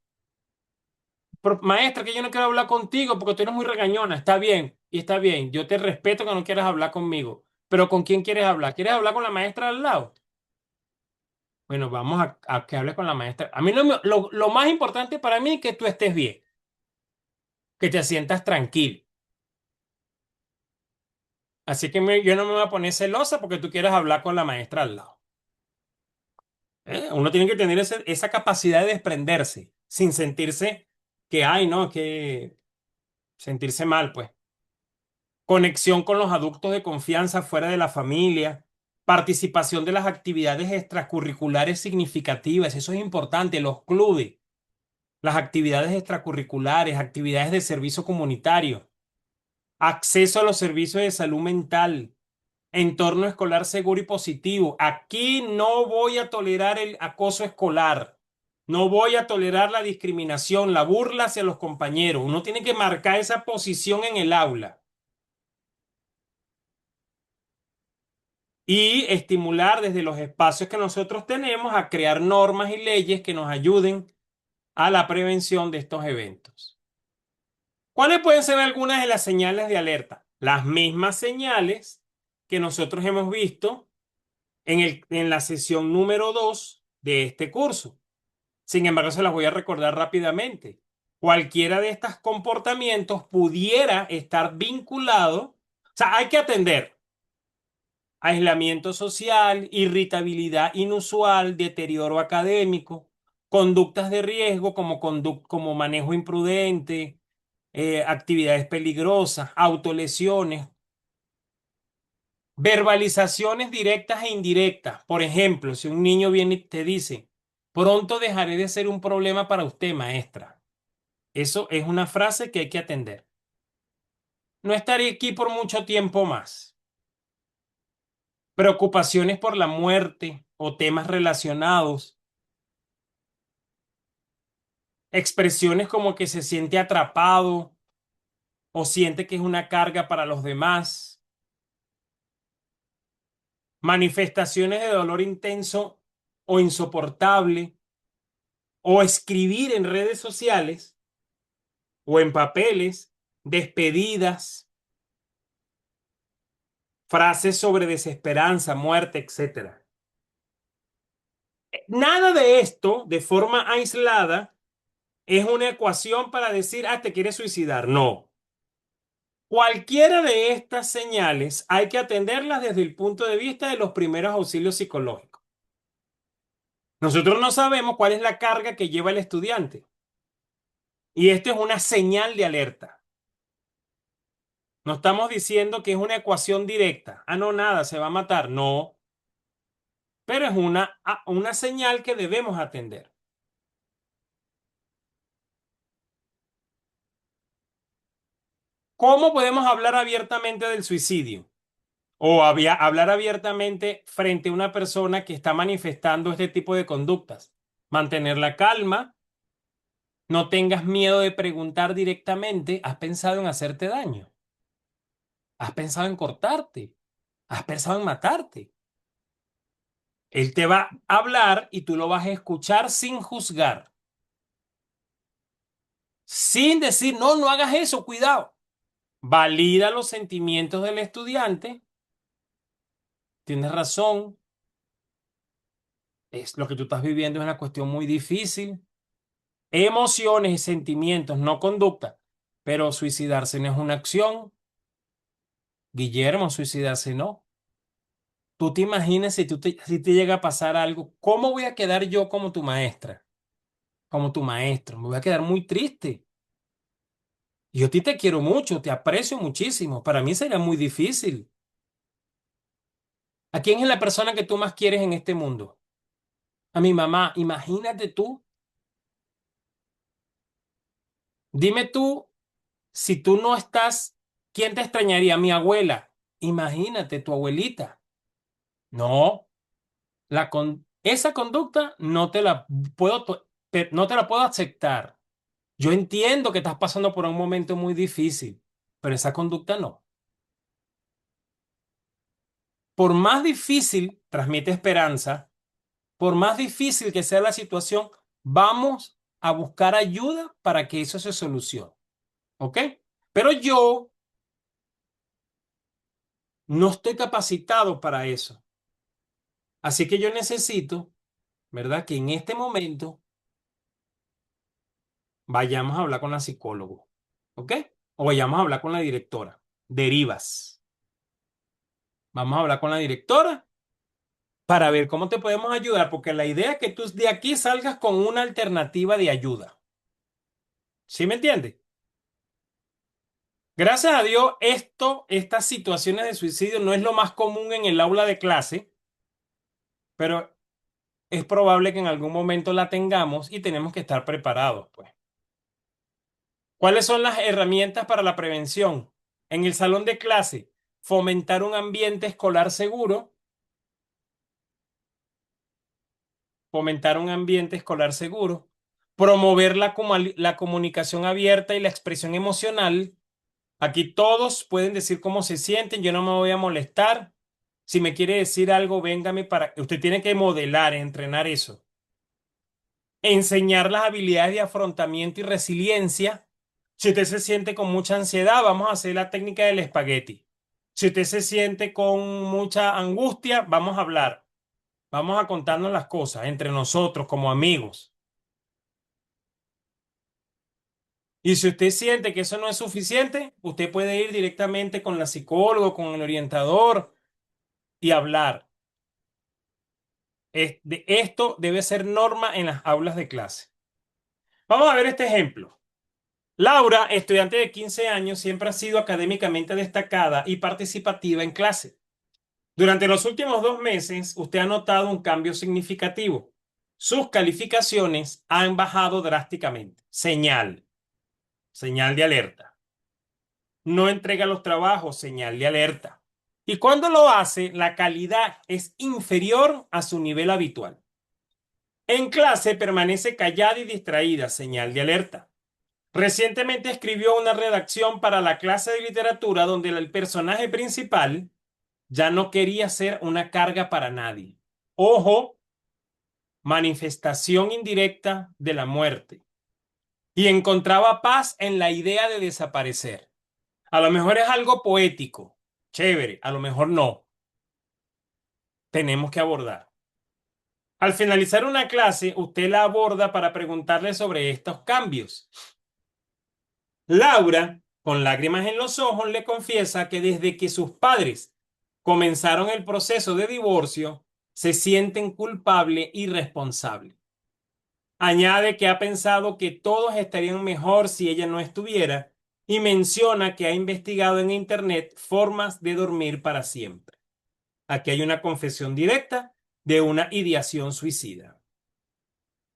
Maestra, que yo no quiero hablar contigo porque tú eres muy regañona. Está bien, y está bien. Yo te respeto que no quieras hablar conmigo. Pero ¿con quién quieres hablar? ¿Quieres hablar con la maestra al lado? Bueno, vamos a que hables con la maestra. A mí no lo más importante para mí es que tú estés bien, que te sientas tranquilo. Así que yo no me voy a poner celosa porque tú quieras hablar con la maestra al lado. Uno tiene que tener esa capacidad de desprenderse sin sentirse que, ay, no, que sentirse mal, pues. Conexión con los adultos de confianza fuera de la familia, participación de las actividades extracurriculares significativas, eso es importante, los clubes, las actividades extracurriculares, actividades de servicio comunitario, acceso a los servicios de salud mental, entorno escolar seguro y positivo. Aquí no voy a tolerar el acoso escolar. No voy a tolerar la discriminación, la burla hacia los compañeros. Uno tiene que marcar esa posición en el aula y estimular desde los espacios que nosotros tenemos a crear normas y leyes que nos ayuden a la prevención de estos eventos. ¿Cuáles pueden ser algunas de las señales de alerta? Las mismas señales que nosotros hemos visto en la sesión número 2 de este curso. Sin embargo, se las voy a recordar rápidamente. Cualquiera de estos comportamientos pudiera estar vinculado, o sea, hay que atender aislamiento social, irritabilidad inusual, deterioro académico, conductas de riesgo como manejo imprudente, actividades peligrosas, autolesiones, verbalizaciones directas e indirectas. Por ejemplo, si un niño viene y te dice, pronto dejaré de ser un problema para usted, maestra. Eso es una frase que hay que atender. No estaré aquí por mucho tiempo más. Preocupaciones por la muerte o temas relacionados. Expresiones como que se siente atrapado o siente que es una carga para los demás. Manifestaciones de dolor intenso o insoportable. O escribir en redes sociales o en papeles, despedidas, frases sobre desesperanza, muerte, etcétera. Nada de esto, de forma aislada, es una ecuación para decir, ah, te quieres suicidar. No. Cualquiera de estas señales hay que atenderlas desde el punto de vista de los primeros auxilios psicológicos. Nosotros no sabemos cuál es la carga que lleva el estudiante. Y esto es una señal de alerta. No estamos diciendo que es una ecuación directa. Ah, no, nada, se va a matar. No, pero es una señal que debemos atender. ¿Cómo podemos hablar abiertamente del suicidio? O hablar abiertamente frente a una persona que está manifestando este tipo de conductas. Mantener la calma, no tengas miedo de preguntar directamente, ¿has pensado en hacerte daño? ¿Has pensado en cortarte? ¿Has pensado en matarte? Él te va a hablar y tú lo vas a escuchar sin juzgar, sin decir, no, no hagas eso, cuidado. Valida los sentimientos del estudiante, tienes razón, es lo que tú estás viviendo es una cuestión muy difícil, emociones y sentimientos, no conducta. Pero suicidarse no es una acción. Guillermo, suicidarse no. Tú te imaginas si te llega a pasar algo, ¿cómo voy a quedar yo como tu maestra? Como tu maestro. Me voy a quedar muy triste. Yo a ti te quiero mucho, te aprecio muchísimo. Para mí sería muy difícil. ¿A quién es la persona que tú más quieres en este mundo? A mi mamá. Imagínate tú. Dime tú, si tú no estás, ¿quién te extrañaría? Mi abuela. Imagínate, tu abuelita. No, esa conducta no te la no te la puedo aceptar. Yo entiendo que estás pasando por un momento muy difícil, pero esa conducta no. Por más difícil, transmite esperanza, por más difícil que sea la situación, vamos a buscar ayuda para que eso se solucione. ¿Ok? Pero yo no estoy capacitado para eso. Así que yo necesito, ¿verdad? Que en este momento vayamos a hablar con la psicóloga. ¿Ok? O vayamos a hablar con la directora. Derivas. Vamos a hablar con la directora para ver cómo te podemos ayudar, porque la idea es que tú de aquí salgas con una alternativa de ayuda. ¿Sí me entiendes? Gracias a Dios, estas situaciones de suicidio no es lo más común en el aula de clase, pero es probable que en algún momento la tengamos y tenemos que estar preparados, pues. ¿Cuáles son las herramientas para la prevención? En el salón de clase, fomentar un ambiente escolar seguro, fomentar un ambiente escolar seguro, promover la comunicación abierta y la expresión emocional. Aquí todos pueden decir cómo se sienten, yo no me voy a molestar. Si me quiere decir algo, véngame para... Usted tiene que modelar, entrenar eso. Enseñar las habilidades de afrontamiento y resiliencia. Si usted se siente con mucha ansiedad, vamos a hacer la técnica del espagueti. Si usted se siente con mucha angustia, vamos a hablar. Vamos a contarnos las cosas entre nosotros como amigos. Y si usted siente que eso no es suficiente, usted puede ir directamente con la psicóloga, con el orientador y hablar. Esto debe ser norma en las aulas de clase. Vamos a ver este ejemplo. Laura, estudiante de 15 años, siempre ha sido académicamente destacada y participativa en clase. Durante los últimos 2 meses, usted ha notado un cambio significativo. Sus calificaciones han bajado drásticamente. Señal de alerta. No entrega los trabajos, señal de alerta. Y cuando lo hace, la calidad es inferior a su nivel habitual. En clase permanece callada y distraída, señal de alerta. Recientemente escribió una redacción para la clase de literatura donde el personaje principal ya no quería ser una carga para nadie. Ojo, manifestación indirecta de la muerte. Y encontraba paz en la idea de desaparecer. A lo mejor es algo poético, chévere, a lo mejor no. Tenemos que abordar. Al finalizar una clase, usted la aborda para preguntarle sobre estos cambios. Laura, con lágrimas en los ojos, le confiesa que desde que sus padres comenzaron el proceso de divorcio, se sienten culpable y responsable. Añade que ha pensado que todos estarían mejor si ella no estuviera y menciona que ha investigado en Internet formas de dormir para siempre. Aquí hay una confesión directa de una ideación suicida.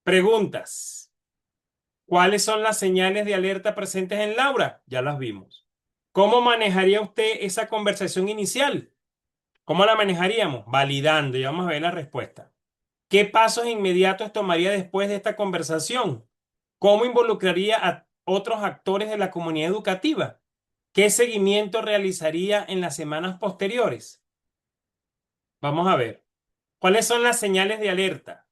Preguntas. ¿Cuáles son las señales de alerta presentes en Laura? Ya las vimos. ¿Cómo manejaría usted esa conversación inicial? ¿Cómo la manejaríamos? Validando y vamos a ver la respuesta. ¿Qué pasos inmediatos tomaría después de esta conversación? ¿Cómo involucraría a otros actores de la comunidad educativa? ¿Qué seguimiento realizaría en las semanas posteriores? Vamos a ver. ¿Cuáles son las señales de alerta?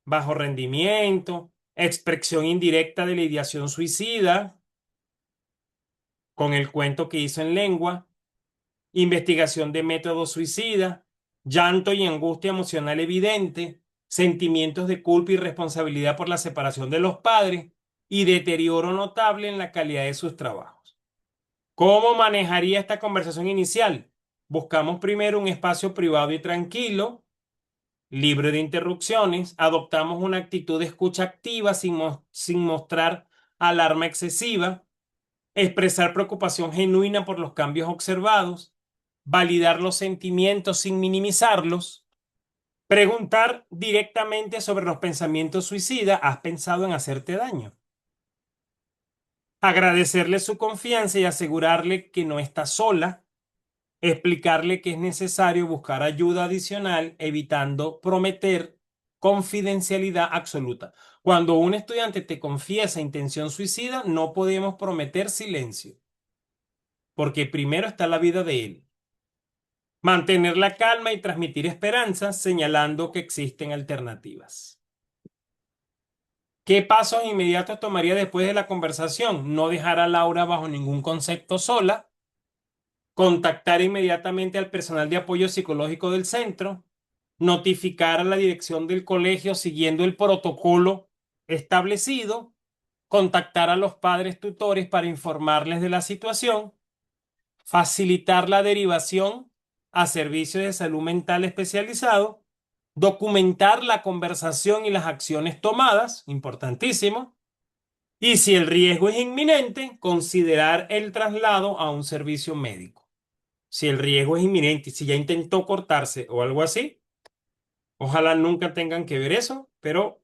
Bajo rendimiento, expresión indirecta de la ideación suicida, con el cuento que hizo en lengua, investigación de método suicida, llanto y angustia emocional evidente, sentimientos de culpa y responsabilidad por la separación de los padres, y deterioro notable en la calidad de sus trabajos. ¿Cómo manejaría esta conversación inicial? Buscamos primero un espacio privado y tranquilo, libre de interrupciones, adoptamos una actitud de escucha activa sin mostrar alarma excesiva, expresar preocupación genuina por los cambios observados, validar los sentimientos sin minimizarlos, preguntar directamente sobre los pensamientos suicidas. ¿Has pensado en hacerte daño? Agradecerle su confianza y asegurarle que no está sola, explicarle que es necesario buscar ayuda adicional, evitando prometer confidencialidad absoluta. Cuando un estudiante te confiesa intención suicida, no podemos prometer silencio, porque primero está la vida de él. Mantener la calma y transmitir esperanza, señalando que existen alternativas. ¿Qué pasos inmediatos tomaría después de la conversación? No dejar a Laura bajo ningún concepto sola, contactar inmediatamente al personal de apoyo psicológico del centro, notificar a la dirección del colegio siguiendo el protocolo establecido, contactar a los padres tutores para informarles de la situación, facilitar la derivación a servicios de salud mental especializado, documentar la conversación y las acciones tomadas, importantísimo, y si el riesgo es inminente, considerar el traslado a un servicio médico. Si el riesgo es inminente, si ya intentó cortarse o algo así, ojalá nunca tengan que ver eso, pero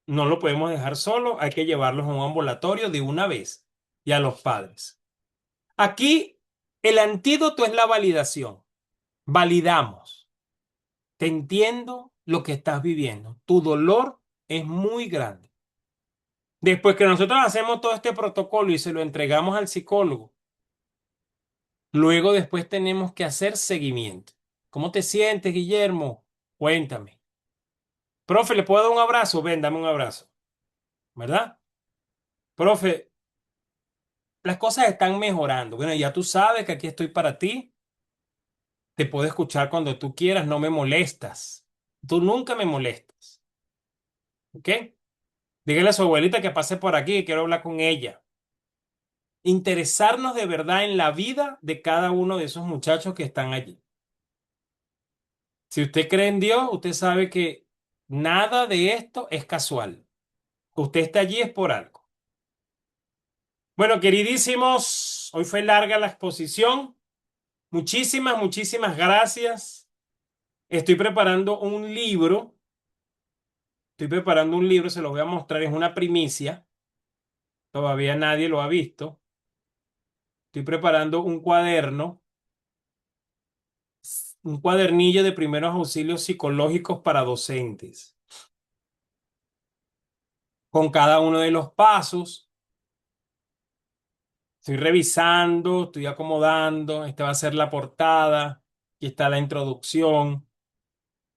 no lo podemos dejar solo, hay que llevarlos a un ambulatorio de una vez y a los padres. Aquí el antídoto es la validación. Validamos. Te entiendo lo que estás viviendo. Tu dolor es muy grande. Después que nosotros hacemos todo este protocolo y se lo entregamos al psicólogo, luego después tenemos que hacer seguimiento. ¿Cómo te sientes, Guillermo? Cuéntame. Profe, ¿le puedo dar un abrazo? Ven, dame un abrazo. ¿Verdad? Profe, las cosas están mejorando. Bueno, ya tú sabes que aquí estoy para ti. Te puedo escuchar cuando tú quieras, no me molestas. Tú nunca me molestas. ¿Ok? Dígale a su abuelita que pase por aquí, que quiero hablar con ella. Interesarnos de verdad en la vida de cada uno de esos muchachos que están allí. Si usted cree en Dios, usted sabe que nada de esto es casual. Usted está allí es por algo. Bueno, queridísimos, hoy fue larga la exposición. Muchísimas gracias. Estoy preparando un libro. Estoy preparando un libro, se lo voy a mostrar, es una primicia. Todavía nadie lo ha visto. Estoy preparando un cuadernillo de primeros auxilios psicológicos para docentes, con cada uno de los pasos. Estoy revisando, estoy acomodando. Esta va a ser la portada. Aquí está la introducción.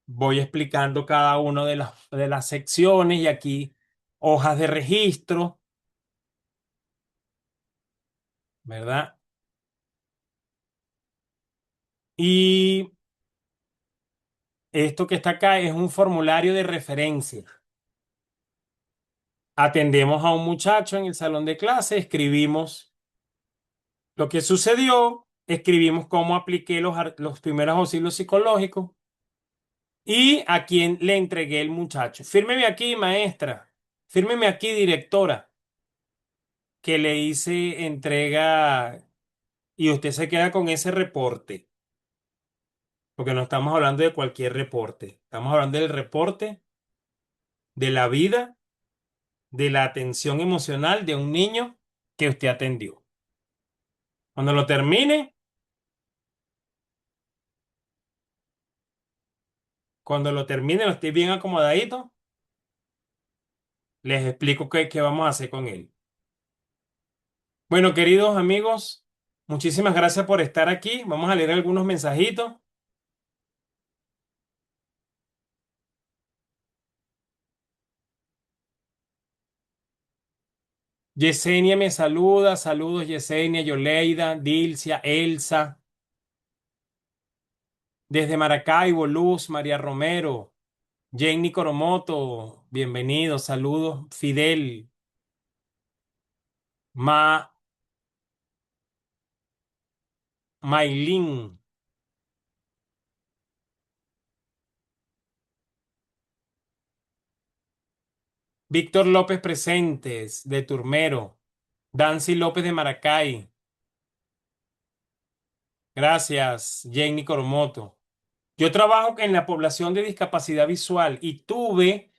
Voy explicando cada una de las secciones y aquí hojas de registro, ¿verdad? Y esto que está acá es un formulario de referencia. Atendemos a un muchacho en el salón de clase, escribimos lo que sucedió, escribimos cómo apliqué los primeros auxilios psicológicos y a quién le entregué el muchacho. Fírmeme aquí, maestra. Fírmeme aquí, directora, que le hice entrega y usted se queda con ese reporte, porque no estamos hablando de cualquier reporte. Estamos hablando del reporte de la vida, de la atención emocional de un niño que usted atendió. Cuando lo termine, lo esté bien acomodadito, les explico qué vamos a hacer con él. Bueno, queridos amigos, muchísimas gracias por estar aquí. Vamos a leer algunos mensajitos. Yesenia me saluda. Saludos, Yesenia, Yoleida, Dilcia, Elsa. Desde Maracaibo, Luz, María Romero, Jenny Coromoto, bienvenido, saludos, Fidel. Ma, Maylin. Víctor López Presentes, de Turmero. Dancy López de Maracay. Gracias, Jenny Coromoto. Yo trabajo en la población de discapacidad visual y tuve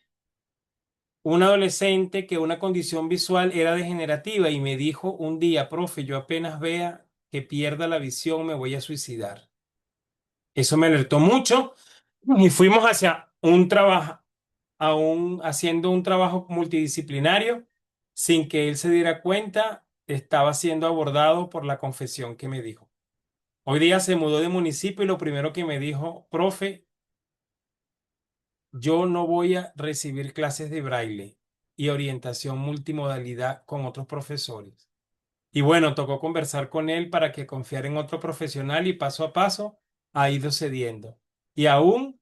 un adolescente que una condición visual era degenerativa y me dijo un día, profe, yo apenas vea que pierda la visión me voy a suicidar. Eso me alertó mucho y fuimos hacia un trabajo, haciendo un trabajo multidisciplinario sin que él se diera cuenta, estaba siendo abordado por la confesión que me dijo. Hoy día se mudó de municipio y lo primero que me dijo, profe, yo no voy a recibir clases de braille y orientación multimodalidad con otros profesores. Y bueno, tocó conversar con él para que confiara en otro profesional y paso a paso ha ido cediendo. Y aún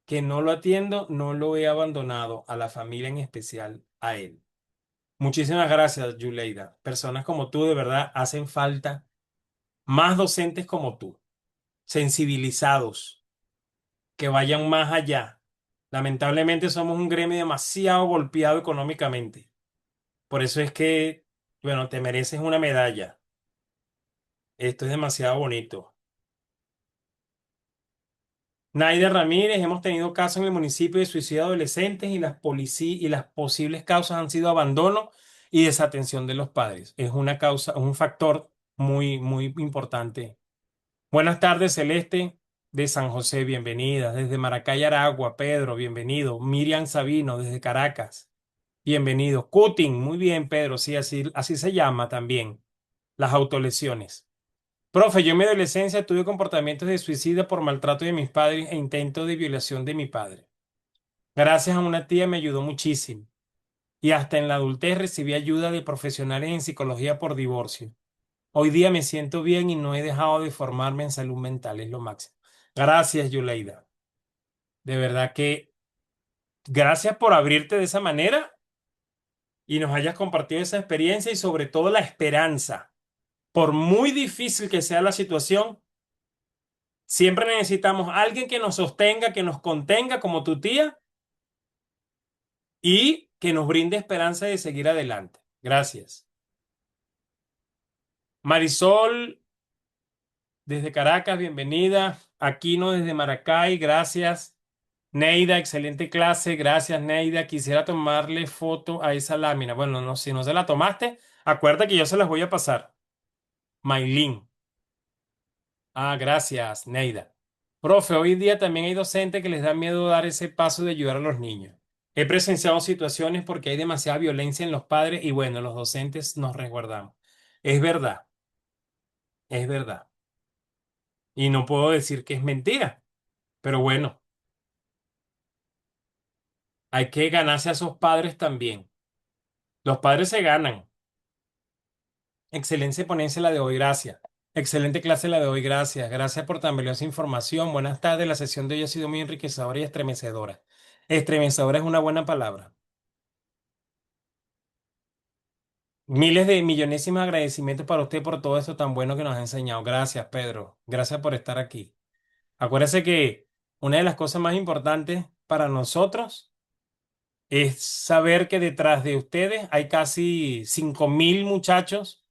que no lo atiendo, no lo he abandonado a la familia, en especial a él. Muchísimas gracias, Yuleida. Personas como tú de verdad hacen falta, más docentes como tú, sensibilizados, que vayan más allá. Lamentablemente somos un gremio demasiado golpeado económicamente. Por eso es que, bueno, te mereces una medalla. Esto es demasiado bonito. Naida Ramírez, hemos tenido casos en el municipio de suicidio de adolescentes y y las posibles causas han sido abandono y desatención de los padres. Es una causa, un factor muy importante. Buenas tardes, Celeste de San José, bienvenida. Desde Maracay, Aragua, Pedro, bienvenido. Miriam Sabino, desde Caracas, bienvenido. Cutin, muy bien, Pedro, sí, así se llama también, las autolesiones. Profe, yo en mi adolescencia tuve comportamientos de suicida por maltrato de mis padres e intento de violación de mi padre. Gracias a una tía me ayudó muchísimo. Y hasta en la adultez recibí ayuda de profesionales en psicología por divorcio. Hoy día me siento bien y no he dejado de formarme en salud mental, es lo máximo. Gracias, Yuleida. De verdad que gracias por abrirte de esa manera y nos hayas compartido esa experiencia y sobre todo la esperanza. Por muy difícil que sea la situación, siempre necesitamos a alguien que nos sostenga, que nos contenga como tu tía y que nos brinde esperanza de seguir adelante. Gracias. Marisol, desde Caracas, bienvenida. Aquino, desde Maracay, gracias. Neida, excelente clase, gracias, Neida. Quisiera tomarle foto a esa lámina. Bueno, no, si no se la tomaste, acuérdate que yo se las voy a pasar. Maylin. Ah, gracias, Neida. Profe, hoy en día también hay docentes que les da miedo dar ese paso de ayudar a los niños. He presenciado situaciones porque hay demasiada violencia en los padres y bueno, los docentes nos resguardamos. Es verdad, es verdad. Y no puedo decir que es mentira, pero bueno, hay que ganarse a esos padres también. Los padres se ganan. Excelente ponencia la de hoy, gracias. Excelente clase la de hoy, gracias. Gracias por tan valiosa información. Buenas tardes, la sesión de hoy ha sido muy enriquecedora y estremecedora. Estremecedora es una buena palabra. Miles de millonésimos agradecimientos para usted por todo esto tan bueno que nos ha enseñado. Gracias, Pedro. Gracias por estar aquí. Acuérdese que una de las cosas más importantes para nosotros es saber que detrás de ustedes hay casi 5.000 muchachos,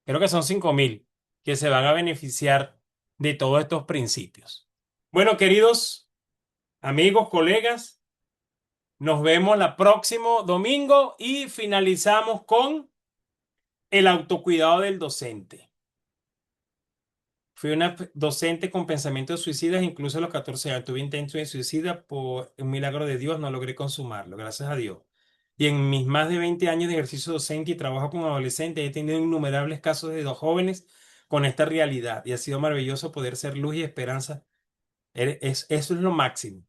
creo que son 5.000, que se van a beneficiar de todos estos principios. Bueno, queridos amigos, colegas, nos vemos el próximo domingo y finalizamos con el autocuidado del docente. Fui una docente con pensamientos suicidas, incluso a los 14 años. Tuve intentos de suicida por un milagro de Dios, no logré consumarlo, gracias a Dios. Y en mis más de 20 años de ejercicio docente y trabajo con adolescentes, he tenido innumerables casos de dos jóvenes con esta realidad. Y ha sido maravilloso poder ser luz y esperanza. Eso es lo máximo.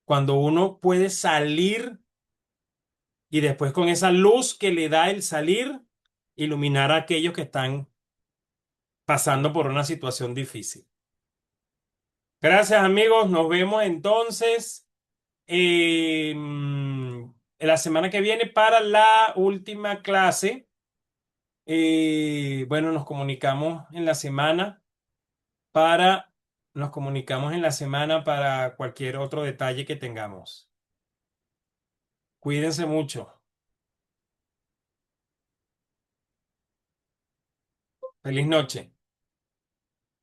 Cuando uno puede salir y después con esa luz que le da el salir, iluminar a aquellos que están pasando por una situación difícil. Gracias, amigos. Nos vemos entonces la semana que viene para la última clase. Bueno, para, nos comunicamos en la semana para cualquier otro detalle que tengamos. Cuídense mucho. Feliz noche.